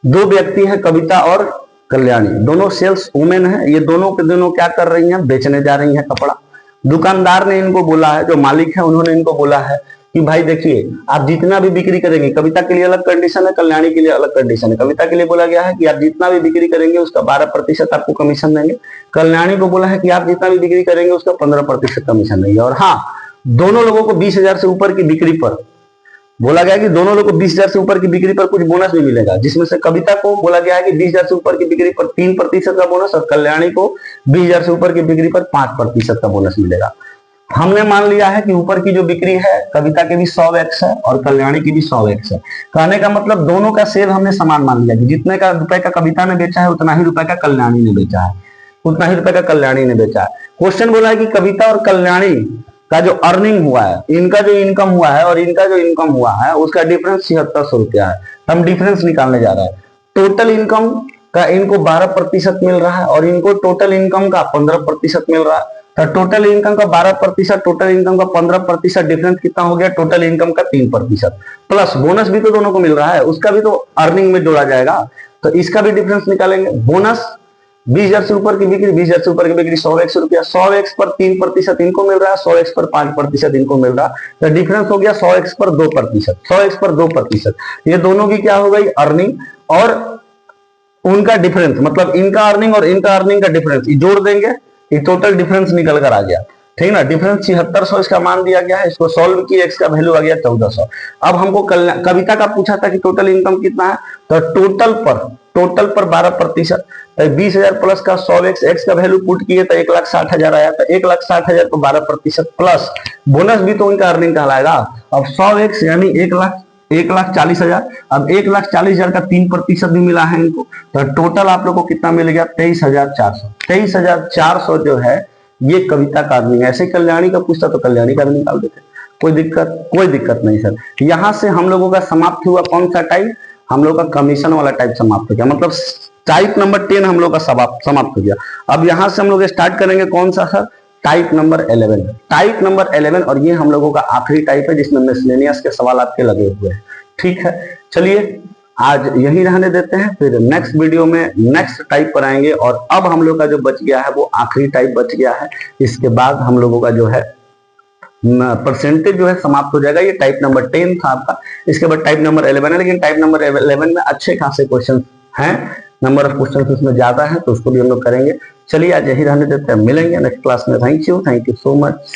दो व्यक्ति हैं, कविता और कल्याणी, दोनों सेल्स वुमेन है। ये दोनों के दोनों क्या कर रही हैं, बेचने जा रही हैं कपड़ा। दुकानदार ने इनको बोला है, जो मालिक है उन्होंने इनको बोला है कि भाई देखिए आप जितना भी बिक्री करेंगे, कविता के लिए अलग कंडीशन है, कल्याणी के लिए अलग कंडीशन है। कविता के लिए बोला गया है कि आप जितना भी बिक्री करेंगे उसका 12% आपको कमीशन देंगे। कल्याणी को बोला है कि आप जितना भी बिक्री करेंगे उसका 15% कमीशन देंगे। और हाँ, दोनों लोगों को 20,000 से ऊपर की बिक्री पर बोला गया कि दोनों लोगों को 20,000 से ऊपर की बिक्री पर कुछ बोनस भी मिलेगा, जिसमें से कविता को बोला गया है कि 20,000 से ऊपर की बिक्री पर 3% का बोनस और कल्याणी को 20,000 से ऊपर की बिक्री पर 5% का बोनस मिलेगा। हमने मान लिया है कि ऊपर की जो बिक्री है कविता के भी 100x है और कल्याणी की भी 100x है। कहने का मतलब दोनों का शेयर हमने समान मान लिया कि जितने का रुपए का कविता ने बेचा है उतना ही रुपए का कल्याणी ने बेचा है, उतना ही रुपए का कल्याणी ने बेचा है। क्वेश्चन बोला है कि कविता और कल्याणी का जो अर्निंग हुआ है, इनका जो इनकम हुआ है और इनका जो इनकम हुआ है उसका डिफरेंस 7600 रुपया है। हम डिफरेंस निकालने जा रहे हैं। टोटल इनकम का इनको 12% मिल रहा है और इनको टोटल इनकम का 15% मिल रहा है। तो टोटल इनकम का 12%, टोटल इनकम का 15%, डिफरेंस कितना हो गया, टोटल इनकम का 3%। प्लस बोनस भी तो दोनों को मिल रहा है, उसका भी तो अर्निंग में जोड़ा जाएगा, तो इसका भी डिफरेंस निकालेंगे। बोनस 20,000 से ऊपर की बिक्री, 20,000 से ऊपर की बिक्री 100x रुपया, 100x पर 3% इनको मिल रहा है, 100x पर 5% इनको मिल रहा है। तो डिफरेंस हो गया 100x पर 2%, 100x पर 2%। ये दोनों की क्या हो गई, अर्निंग और उनका डिफरेंस, मतलब इनका अर्निंग और इनका अर्निंग का डिफरेंस जोड़ देंगे, ये टोटल डिफरेंस निकल कर आ गया, ठीक ना। डिफरेंस 7600 इसका मान दिया गया है, इसको सॉल्व किए, x का वैल्यू आ गया 1400। अब हमको कविता का पूछा था कि टोटल इनकम कितना है, तो टोटल पर 12%, तो 20,000 प्लस का 100x, x का वैल्यू पुट किए तो 1,60,000 आया, तो 1,60,000 को 12% प्लस बोनस भी तो उनका अर्निंग कहलाएगा। अब 100x यानी 1,40,000, अब 1,40,000 का 3% भी मिला है इनको, तो टोटल आप लोग को कितना मिल गया, 23,400। 23,400 जो है ये कविता का अर्निंग है। ऐसे कल्याणी का पूछता तो कल्याणी का भी निकाल देते। कोई दिक्कत नहीं सर। यहां से हम लोगों का समाप्त हुआ कौन सा टाइप, हम लोग का कमीशन वाला टाइप समाप्त हो गया, मतलब टाइप नंबर 10 हम लोग का समाप्त हो गया। अब यहां से हम लोग स्टार्ट करेंगे कौन सा sir, type number 11। Type number 11 और ये हम लोगों का आखिरी टाइप है जिसमें मिसलेनियस के सवाल आपके लगे हुए हैं। ठीक है, चलिए आज यही रहने देते हैं, फिर नेक्स्ट वीडियो में नेक्स्ट टाइप पर आएंगे। और अब हम लोग का जो बच गया है वो आखिरी टाइप बच गया है, इसके बाद हम लोगों का जो है परसेंटेज जो है समाप्त हो जाएगा। ये टाइप नंबर 10 था आपका, इसके बाद टाइप नंबर 11 है, लेकिन टाइप नंबर 11 में अच्छे खासे क्वेश्चन हैं, नंबर ऑफ क्वेश्चन उसमें ज्यादा है, तो उसको भी हम लोग करेंगे। चलिए आज यही रहने देते हैं, मिलेंगे नेक्स्ट क्लास में। Thank you so much.